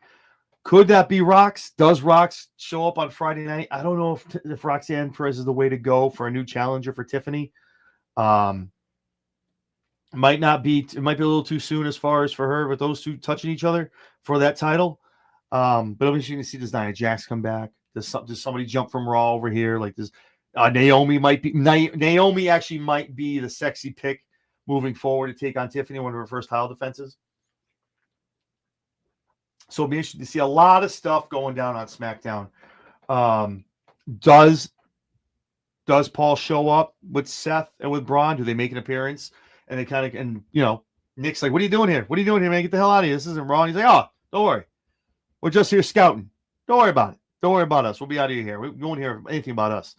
Could that be Rox? Does Rox show up on Friday night? I don't know if Roxanne Perez is the way to go for a new challenger for Tiffany. Might not be. It might be a little too soon as far as for her with those two touching each other for that title. But it'll be interesting to see, does Nia Jax come back? Does somebody jump from Raw over here? Like does Naomi actually might be the sexy pick moving forward to take on Tiffany, one of her first title defenses. So it'll be interesting to see a lot of stuff going down on SmackDown. Does Paul show up with Seth and with Braun? Do they make an appearance? And they Nick's like, "What are you doing here? What are you doing here, man? Get the hell out of here. This isn't wrong." He's like, "Oh, don't worry. We're just here scouting. Don't worry about it. Don't worry about us. We'll be out of here. We won't hear anything about us."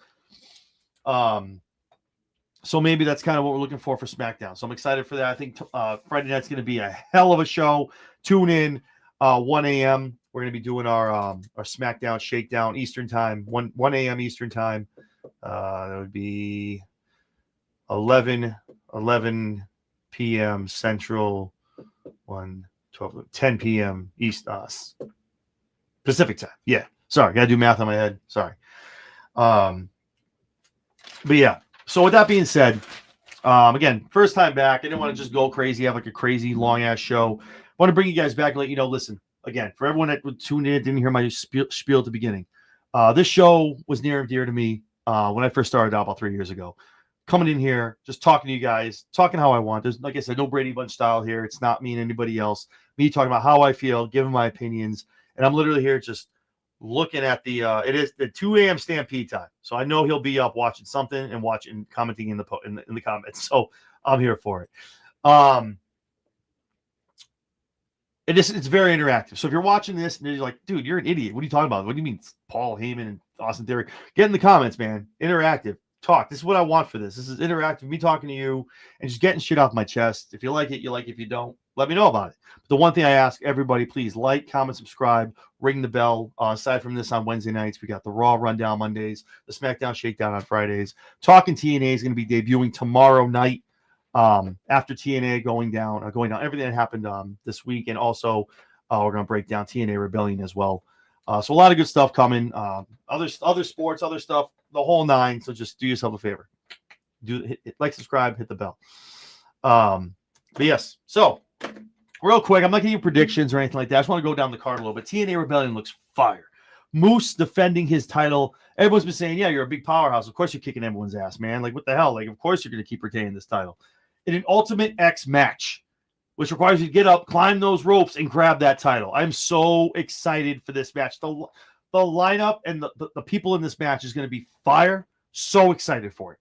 So maybe that's kind of what we're looking for SmackDown. So I'm excited for that. I think Friday night's going to be a hell of a show. Tune in 1 a.m. We're going to be doing our SmackDown Shakedown Eastern Time, 1 a.m. Eastern Time. That would be 11 p.m. Central, 10 p.m. East Pacific Time. Yeah. Sorry, got to do math on my head. Sorry. But yeah. So with that being said, again, first time back. I didn't want to just go crazy, have like a crazy long ass show. I want to bring you guys back and let you know, listen, again, for everyone that tuned in, didn't hear my spiel at the beginning. This show was near and dear to me when I first started out about 3 years ago. Coming in here, just talking to you guys, talking how I want. There's, like I said, no Brady Bunch style here. It's not me and anybody else. Me talking about how I feel, giving my opinions. And I'm literally here just looking at it is the 2 a.m. Stampede time. So I know he'll be up watching something and commenting in the comments. So I'm here for it. It's very interactive. So if you're watching this and you're like, dude, you're an idiot. What are you talking about? What do you mean Paul Heyman and Austin Theory? Get in the comments, man. Interactive. talk. This is what I want for this. This is interactive, me talking to you and just getting shit off my chest. If you like it, you like it. If you don't, let me know about it. But the one thing I ask everybody, please like, comment, subscribe, ring the bell. Aside from this on Wednesday nights, we got the Raw Rundown Mondays, the SmackDown Shakedown on Fridays. Talking TNA is going to be debuting tomorrow night after TNA going down everything that happened this week. And also we're going to break down TNA Rebellion as well. So a lot of good stuff coming. Other sports, other stuff, the whole nine. So just do yourself a favor. Hit like, subscribe, hit the bell. But yes, so real quick, I'm not giving you predictions or anything like that. I just want to go down the card a little bit. TNA Rebellion looks fire. Moose defending his title. Everyone's been saying, yeah, you're a big powerhouse. Of course you're kicking everyone's ass, man. Like, what the hell? Like, of course you're going to keep retaining this title. In an Ultimate X match, which requires you to get up, climb those ropes, and grab that title. I'm so excited for this match. The lineup and the people in this match is going to be fire. So excited for it.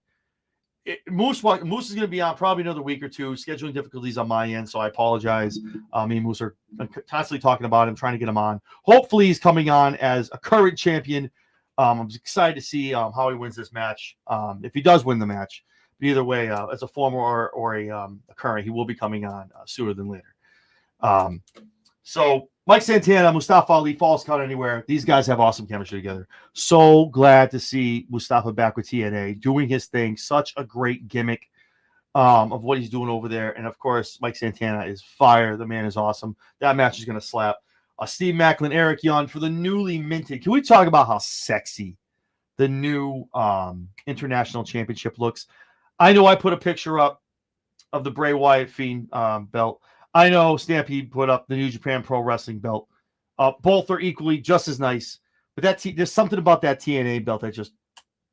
Moose is going to be on probably another week or two. Scheduling difficulties on my end, so I apologize. Me and Moose are constantly talking about him, trying to get him on. Hopefully, he's coming on as a current champion. I'm excited to see how he wins this match. If he does win the match, but either way, as a former or a current, he will be coming on sooner than later. So Mike Santana, Mustafa Ali, Falls Count Anywhere. These guys have awesome chemistry together. So glad to see Mustafa back with TNA, doing his thing. Such a great gimmick of what he's doing over there. And, of course, Mike Santana is fire. The man is awesome. That match is going to slap. Steve Macklin, Eric Young for the newly minted. Can we talk about how sexy the new International Championship looks? I know I put a picture up of the Bray Wyatt Fiend belt. I know Stampede put up the New Japan Pro Wrestling belt. Both are equally just as nice. But there's something about that TNA belt that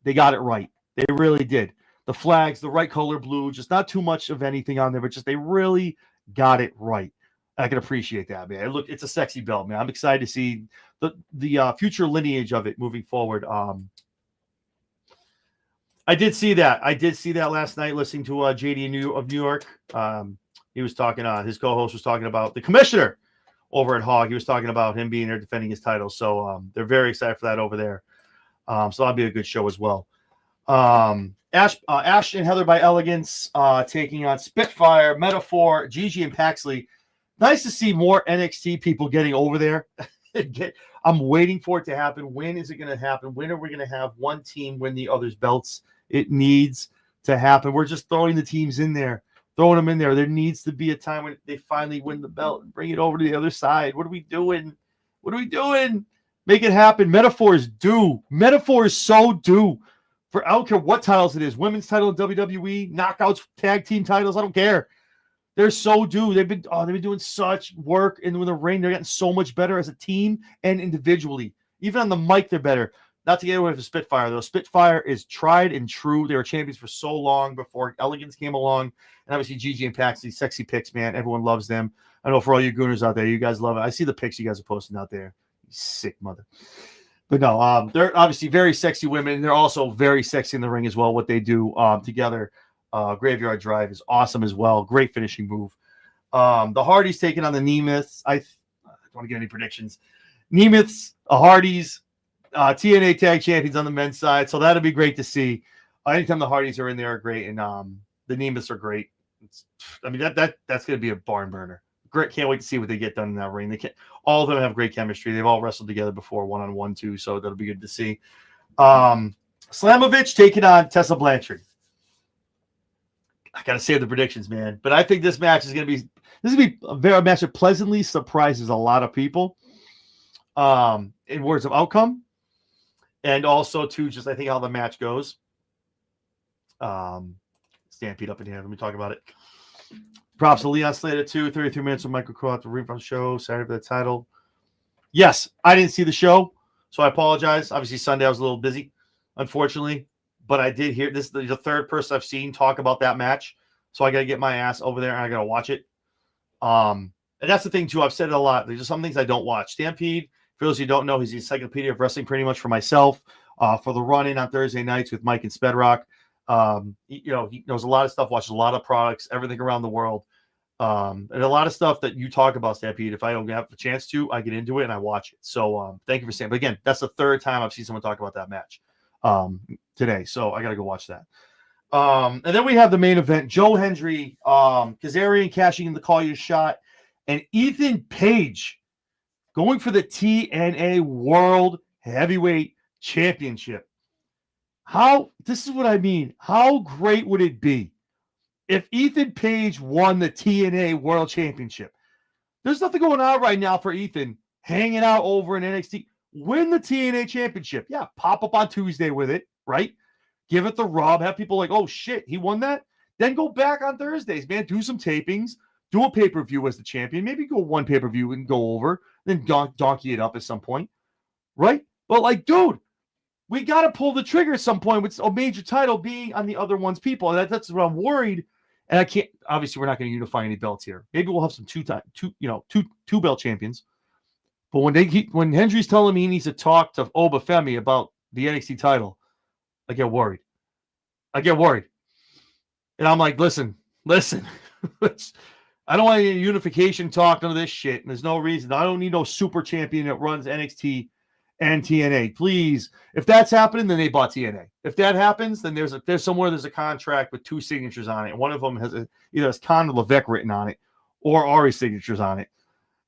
they got it right. They really did. The flags, the right color blue, just not too much of anything on there, but just they really got it right. I can appreciate that, man. Look, it's a sexy belt, man. I'm excited to see the future lineage of it moving forward. I did see that. Last night listening to JD of New York. He was talking, his co-host was talking about the commissioner over at Hog. He was talking about him being there defending his title. So they're very excited for that over there. So that'll be a good show as well. Ash and Heather by Elegance taking on Spitfire, Metaphor, Gigi and Paxley. Nice to see more NXT people getting over there. I'm waiting for it to happen. When is it going to happen? When are we going to have one team win the other's belts? It needs to happen. We're just throwing the teams in there. Throwing them in there. There needs to be a time when they finally win the belt and bring it over to the other side. What are we doing? Make it happen. Metaphor is due. Metaphor is so due. I don't care what titles it is. Women's title in WWE, knockouts, tag team titles. I don't care. They're so due. They've been doing such work in the ring. They're getting so much better as a team and individually. Even on the mic, they're better. Not to get away from Spitfire, though. Spitfire is tried and true. They were champions for so long before Elegance came along. And obviously, Gigi and Paxley, sexy pics, man. Everyone loves them. I know for all you gooners out there, you guys love it. I see the pics you guys are posting out there. You sick mother. But no, they're obviously very sexy women. They're also very sexy in the ring as well, what they do together. Graveyard Drive is awesome as well. Great finishing move. The Hardys taking on the Nemeths. I don't want to get any predictions. Nemeths, Hardys, TNA Tag Champions on the men's side. So that'll be great to see. Anytime the Hardys are in there are great, and the Nemeths are great. That's going to be a barn burner. Great, can't wait to see what they get done in that ring. All of them have great chemistry. They've all wrestled together before, one-on-one too. So that'll be good to see. Slamovich taking on Tessa Blanchard. I gotta save the predictions, man. But I think this match is gonna be a match that pleasantly surprises a lot of people. In words of outcome, and also to just I think how the match goes. Stampede up in here. Let me talk about it. Props to Leon Slater too. 33 minutes of Michael Crow at the rerun show. Saturday for the title. Yes, I didn't see the show, so I apologize. Obviously, Sunday I was a little busy, unfortunately. But I did hear this. The third person I've seen talk about that match, so I got to get my ass over there and I got to watch it. And that's the thing too. I've said it a lot. There's just some things I don't watch. Stampede, for those who don't know, he's the encyclopedia of wrestling, pretty much for myself. For the run-in on Thursday nights with Mike and Spedrock, he knows a lot of stuff, watches a lot of products, everything around the world, and a lot of stuff that you talk about, Stampede. If I don't have a chance to, I get into it and I watch it. So thank you for saying. But again, that's the third time I've seen someone talk about that match. today. So I got to go watch that. And then we have the main event, Joe Hendry, Kazarian cashing in the Call Your Shot, and Ethan Page going for the TNA World Heavyweight Championship. This is what I mean. How great would it be if Ethan Page won the TNA World Championship? There's nothing going on right now for Ethan hanging out over in NXT. Win the TNA Championship. Yeah, pop up on Tuesday with it, right? Give it the rub. Have people like, oh, shit, he won that? Then go back on Thursdays, man. Do some tapings. Do a pay-per-view as the champion. Maybe go one pay-per-view and go over. Then donkey it up at some point, right? But, like, dude, we got to pull the trigger at some point with a major title being on the other one's people. That's what I'm worried. And I can't, obviously, we're not going to unify any belts here. Maybe we'll have some two belt champions. But when Hendry's telling me he needs to talk to Oba Femi about the NXT title, I get worried. And I'm like, listen. I don't want any unification talk, none of this shit. And there's no reason. I don't need no super champion that runs NXT and TNA. Please. If that's happening, then they bought TNA. If that happens, then there's a contract with 2 signatures on it. And one of them has either has Conor Levesque written on it or Ari's signatures on it.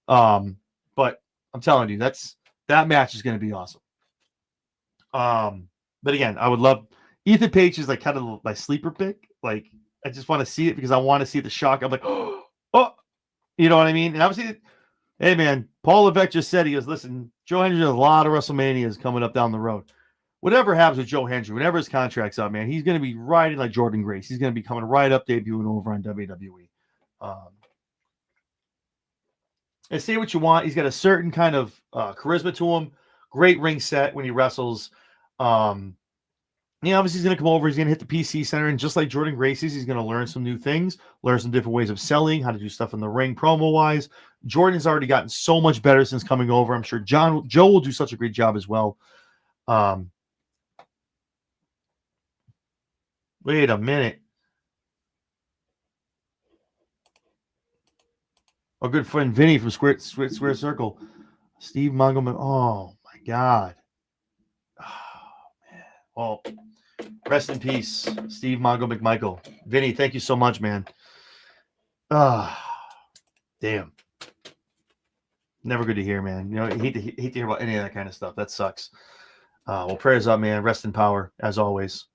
But I'm telling you, that match is going to be awesome. But again, I would love Ethan Page is like kind of my sleeper pick. Like, I just want to see it because I want to see the shock. I'm like, oh, you know what I mean? And obviously, hey man, Paul Levesque just said, he goes, listen, Joe Hendry has a lot of WrestleManias coming up down the road. Whatever happens with Joe Hendry, whenever his contract's up, man, he's going to be riding like Jordan Grace. He's going to be coming right up, debuting over on WWE. And say what you want, he's got a certain kind of charisma to him. Great ring set when he wrestles. Obviously he's going to come over. He's going to hit the PC center, and just like Jordan Grace is, he's going to learn some new things, learn some different ways of selling, how to do stuff in the ring, promo wise. Jordan's already gotten so much better since coming over. I'm sure Joe will do such a great job as well. Wait a minute. Our good friend Vinny from Square Circle, Steve Montgomery. Oh my God. Oh man. Well, rest in peace, Steve Mongo McMichael. Vinny, thank you so much, man. Damn. Never good to hear, man. You know, I hate to hear about any of that kind of stuff. That sucks. Well, prayers up, man. Rest in power, as always.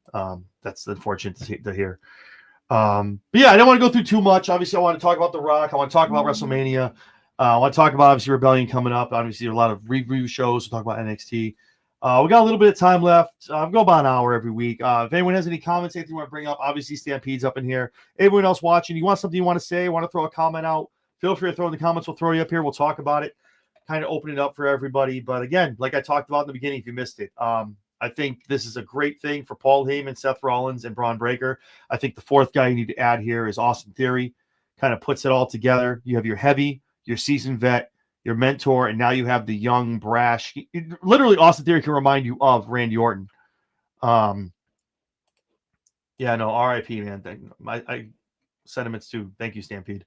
That's unfortunate to hear. But yeah, I don't want to go through too much. Obviously, I want to talk about The Rock. I want to talk about WrestleMania. I want to talk about, obviously, Rebellion coming up. Obviously, a lot of review shows. We'll talk about NXT. We got a little bit of time left. I'll go about an hour every week. If anyone has any comments, anything you want to bring up, obviously Stampede's up in here. Everyone else watching, you want something you want to say, want to throw a comment out, feel free to throw in the comments. We'll throw you up here. We'll talk about it, kind of open it up for everybody. But again, like I talked about in the beginning, if you missed it, I think this is a great thing for Paul Heyman, Seth Rollins, and Braun Breaker. I think the fourth guy you need to add here is Austin Theory. Kind of puts it all together. You have your heavy, your seasoned vet, your mentor, and now you have the young, brash. Literally, Austin Theory can remind you of Randy Orton. Yeah, no, R.I.P., man. I sentiments too. Thank you, Stampede.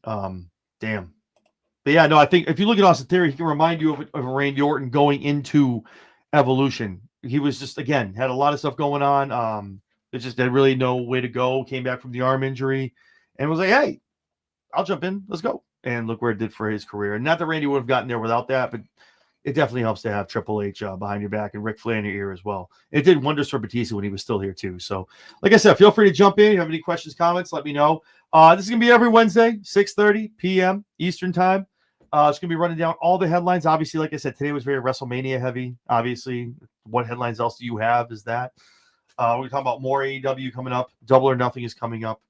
Damn. But yeah, no, I think if you look at Austin Theory, he can remind you of Randy Orton going into Evolution. He was just, again, had a lot of stuff going on. It just had really no way to go. Came back from the arm injury and was like, hey, I'll jump in. Let's go. And look where it did for his career. And not that Randy would have gotten there without that, but it definitely helps to have Triple H behind your back and Ric Flair in your ear as well. It did wonders for Batista when he was still here too. So, like I said, feel free to jump in. If you have any questions, comments, let me know. This is going to be every Wednesday, 6:30 p.m. Eastern time. It's going to be running down all the headlines. Obviously, like I said, today was very WrestleMania heavy. Obviously, what headlines else do you have is that? We're talking about more AEW coming up. Double or Nothing is coming up.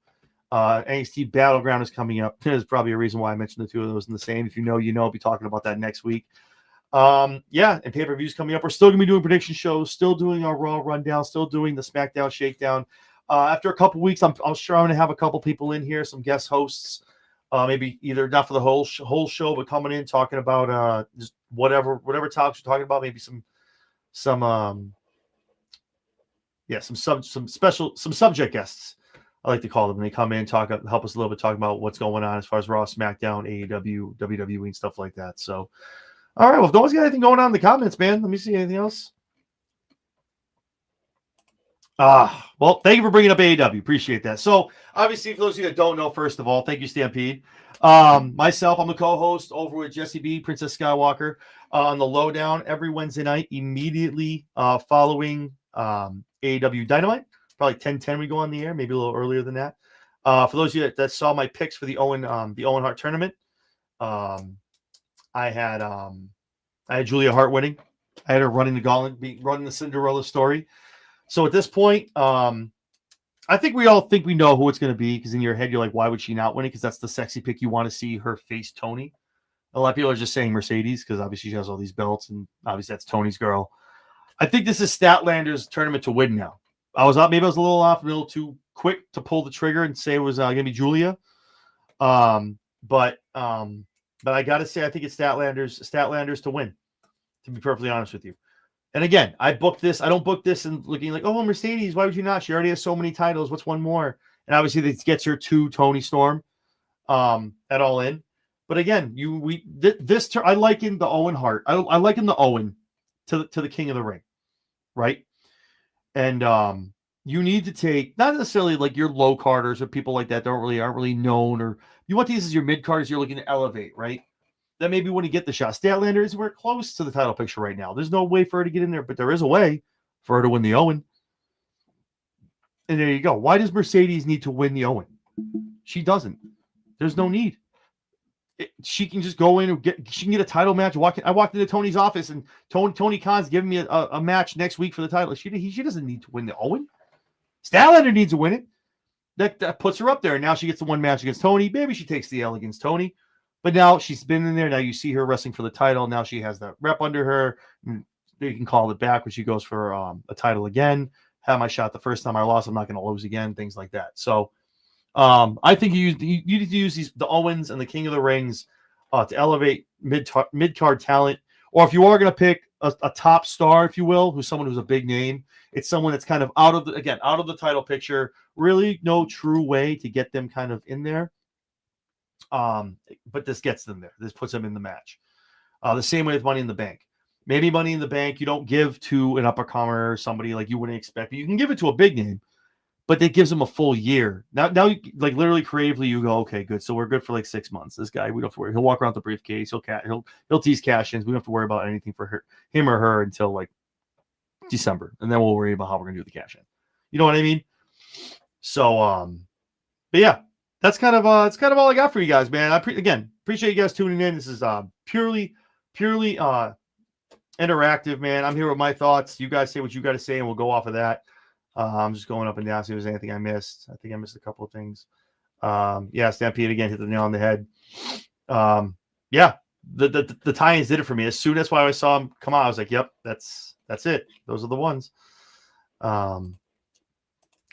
NXT Battleground is coming up. There's probably a reason why I mentioned the two of those in the same. If you know, you know. I'll be talking about that next week. Yeah, and pay-per-views coming up. We're still going to be doing prediction shows, still doing our Raw rundown, still doing the SmackDown Shakedown. After a couple weeks, I'm sure I'm going to have a couple people in here, some guest hosts. Maybe either not for the whole show, but coming in talking about just whatever topics we're talking about. Maybe some subject guests, I like to call them. They come in, help us a little bit, talk about what's going on as far as Raw, SmackDown, AEW, WWE, and stuff like that. So, all right. Well, if no one's got anything going on in the comments, man, let me see anything else. Well, thank you for bringing up AEW. Appreciate that. So, obviously, for those of you that don't know, first of all, thank you, Stampede. Myself, I'm the co-host over with Jesse B, Princess Skywalker, on the Lowdown every Wednesday night, immediately following AEW Dynamite. Probably 10:10 we go on the air, maybe a little earlier than that. For those of you that saw my picks for the Owen Hart tournament, I had Julia Hart winning. I had her running the gauntlet, running the Cinderella story. So at this point, I think we all think we know who it's going to be, because in your head, you're like, why would she not win it? Because that's the sexy pick. You want to see her face Tony. A lot of people are just saying Mercedes because obviously she has all these belts, and obviously that's Tony's girl. I think this is Statlander's tournament to win now. Maybe I was a little off, a little too quick to pull the trigger and say it was going to be Julia. But I got to say, I think it's Statlander's to win, to be perfectly honest with you. And again, I booked this. I don't book this and looking like, oh, Mercedes, why would you not? She already has so many titles. What's one more? And obviously, this gets her to Tony Storm at All In. But again, I liken the Owen Hart. I liken the Owen to the King of the Ring, right? And you need to take, not necessarily like your low carders or people like that aren't really known, or you want these as your mid carders you're looking to elevate, right? That maybe when you get the shot. Statlander is we're close to the title picture right now. There's no way for her to get in there, but there is a way for her to win the Owen. And there you go. Why does Mercedes need to win the Owen? She doesn't. There's no need. She can just go in and she can get a title match. I walked into Tony's office and Tony Khan's giving me a match next week for the title. She doesn't need to win the Owen. Statlander needs to win it. That puts her up there. And now she gets the one match against Tony. Maybe she takes the L against Tony. But now she's been in there. Now you see her wrestling for the title. Now she has that rep under her. You can call it back when she goes for a title again. Had my shot the first time I lost. I'm not going to lose again. Things like that. So I think you need to use the Owens and the King of the Rings to elevate mid-card talent. Or if you are going to pick a top star, if you will, who's someone who's a big name, it's someone that's kind of out of the title picture. Really no true way to get them kind of in there. But this gets them there. This puts them in the match. The same way with Money in the Bank. Maybe Money in the Bank you don't give to an up-and-comer or somebody like you wouldn't expect, but you can give it to a big name. But that gives them a full year. Now, like literally creatively, you go, okay, good. So we're good for like 6 months. This guy, we don't have to worry. He'll walk around with the briefcase. He'll tease cash-ins. We don't have to worry about anything for him or her until like December, and then we'll worry about how we're gonna do the cash-in. You know what I mean? So, but yeah. That's kind of all I got for you guys, man. Appreciate you guys tuning in. This is purely interactive, man. I'm here with my thoughts. You guys say what you got to say, and we'll go off of that. I'm just going up and down, see if there's anything I missed. I think I missed a couple of things. Stampede again hit the nail on the head. The tie-ins did it for me. As soon as I saw him come out, I was like, yep, that's it. Those are the ones. What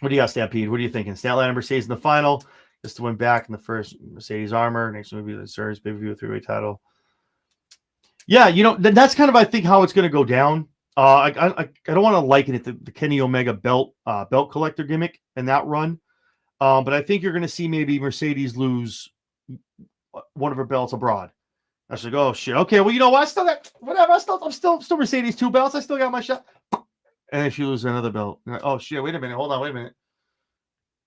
do you got, Stampede? What are you thinking? Statlander Mercedes in the final. Just to win back in the first Mercedes armor. Next one will be the Surge pay-per-view three-way title. Yeah, that's kind of, I think, how it's going to go down. I don't want to liken it to the Kenny Omega belt collector gimmick and that run. But I think you're going to see maybe Mercedes lose one of her belts abroad. I was like, oh, shit. Okay, well, you know what? I still got whatever. I'm still Mercedes 2 belts. I still got my shot. And then she loses another belt. Like, oh, shit. Wait a minute. Hold on. Wait a minute.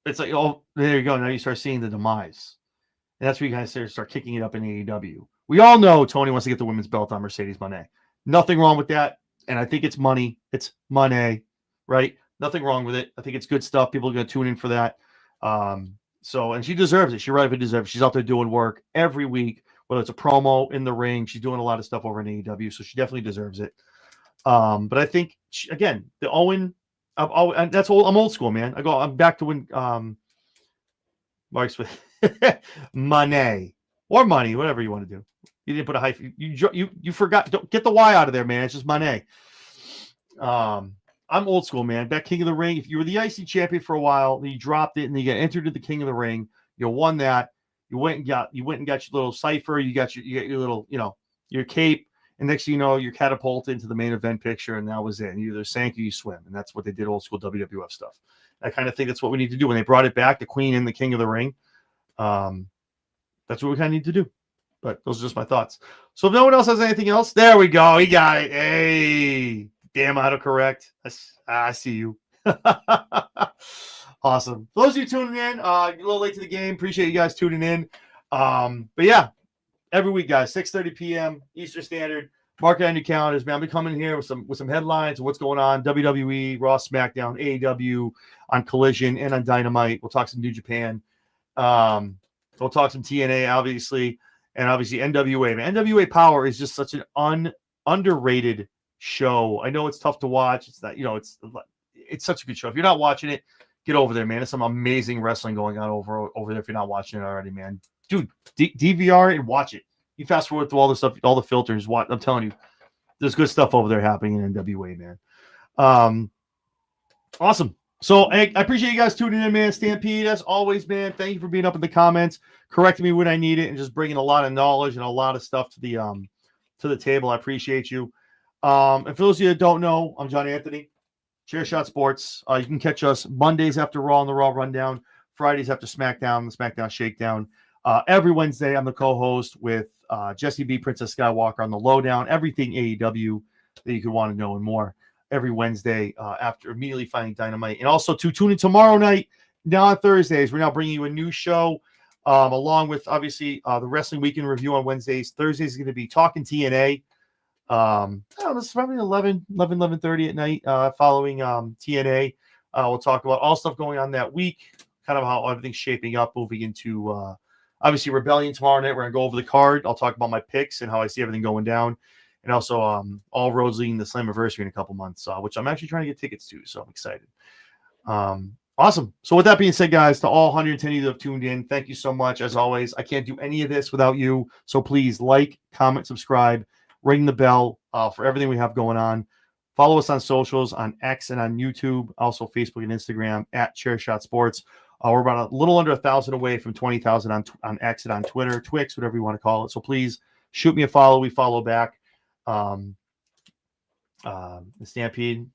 It's like, oh, there you go. Now you start seeing the demise. And that's where you guys start kicking it up in AEW. We all know Tony wants to get the women's belt on Mercedes Moné. Nothing wrong with that. And I think it's money. It's money, right? Nothing wrong with it. I think it's good stuff. People are going to tune in for that. And she deserves it. She rightfully deserves it. She's out there doing work every week, whether it's a promo in the ring. She's doing a lot of stuff over in AEW, so she definitely deserves it. But I think, again, the Owen, I'm old school, man. I'm back to when Mark's with money or money, whatever you want to do. You didn't put a hyphen. You forgot. Don't get the Y out of there, man. It's just money. I'm old school, man. Back King of the Ring. If you were the IC champion for a while, then you dropped it, and then you got entered to the King of the Ring. You won that. You went and got your little cipher. You got your little, your cape. And next thing you know, you're catapulted into the main event picture, and that was it. And you either sank or you swim. And that's what they did, old school WWF stuff. I kind of think that's what we need to do. When they brought it back, the Queen and the King of the Ring, that's what we kind of need to do. But those are just my thoughts. So if no one else has anything else, there we go. He got it. Hey, damn autocorrect. I see you. Awesome. For those of you tuning in, a little late to the game. Appreciate you guys tuning in. But yeah, every week, guys, 6:30 p.m. Eastern Standard. Mark it on your calendars, man. I'll be coming here with some headlines of what's going on. WWE, Raw, SmackDown, AEW, on Collision, and on Dynamite. We'll talk some New Japan. We'll talk some TNA, obviously, and obviously NWA. Man, NWA Power is just such an underrated show. I know it's tough to watch. It's not, it's such a good show. If you're not watching it, get over there, man. There's some amazing wrestling going on over there if you're not watching it already, man. Dude, DVR and watch it. You fast forward through all the stuff, all the filters. I'm telling you, there's good stuff over there happening in NWA, man. Awesome. So I appreciate you guys tuning in, man. Stampede, as always, man. Thank you for being up in the comments, correcting me when I need it, and just bringing a lot of knowledge and a lot of stuff to the table. I appreciate you. And for those of you that don't know, I'm John Anthony, ChairShot Sports. You can catch us Mondays after Raw on the Raw Rundown, Fridays after SmackDown, the SmackDown Shakedown. Every Wednesday, I'm the co-host with Jesse B, Princess Skywalker on the Lowdown, everything AEW that you could want to know and more. Every Wednesday after immediately finding Dynamite. And also to tune in tomorrow night, now on Thursdays, we're now bringing you a new show along with, obviously, the Wrestling Weekend Review on Wednesdays. Thursdays is going to be Talking TNA. I don't know, it's probably 11:30 at night following TNA. We'll talk about all stuff going on that week, kind of how everything's shaping up, moving into, obviously, Rebellion tomorrow night. We're going to go over the card. I'll talk about my picks and how I see everything going down. And also all roads leading to Slammiversary in a couple months, which I'm actually trying to get tickets to, so I'm excited. Awesome. So with that being said, guys, to all 110 of you that have tuned in, thank you so much. As always, I can't do any of this without you, so please like, comment, subscribe, ring the bell for everything we have going on. Follow us on socials, on X and on YouTube, also Facebook and Instagram, at ChairShot Sports. We're about a little under 1,000 away from 20,000 on X and on Twitter, Twix, whatever you want to call it. So please shoot me a follow. We follow back. The Stampede.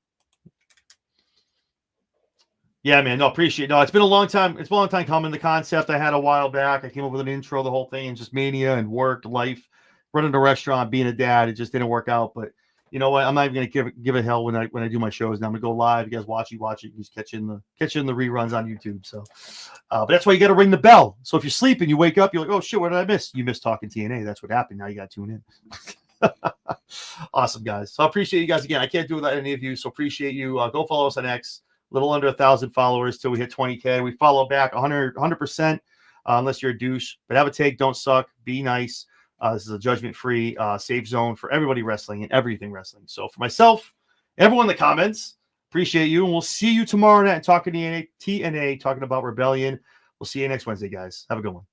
Yeah, man. No, appreciate it. No, it's been a long time. It's been a long time coming. The concept I had a while back. I came up with an intro, the whole thing, and just mania and work, life, running a restaurant, being a dad. It just didn't work out. But you know what? I'm not even gonna give a hell when I do my shows. Now I'm gonna go live. You guys watch it. You just catch in the reruns on YouTube. So, but that's why you got to ring the bell. So if you're sleeping, you wake up, you're like, oh shit, what did I miss? You missed Talking TNA. That's what happened. Now you got to tune in. Awesome, guys. So I appreciate you guys again. I can't do it without any of you, so appreciate you. Go follow us on X. A little under 1,000 followers till we hit 20K. We follow back 100%, unless you're a douche. But have a take, don't suck, be nice. This is a judgment-free, safe zone for everybody wrestling and everything wrestling. So for myself, everyone in the comments, appreciate you, and we'll see you tomorrow night talking TNA, talking about Rebellion. We'll see you next Wednesday, guys. Have a good one.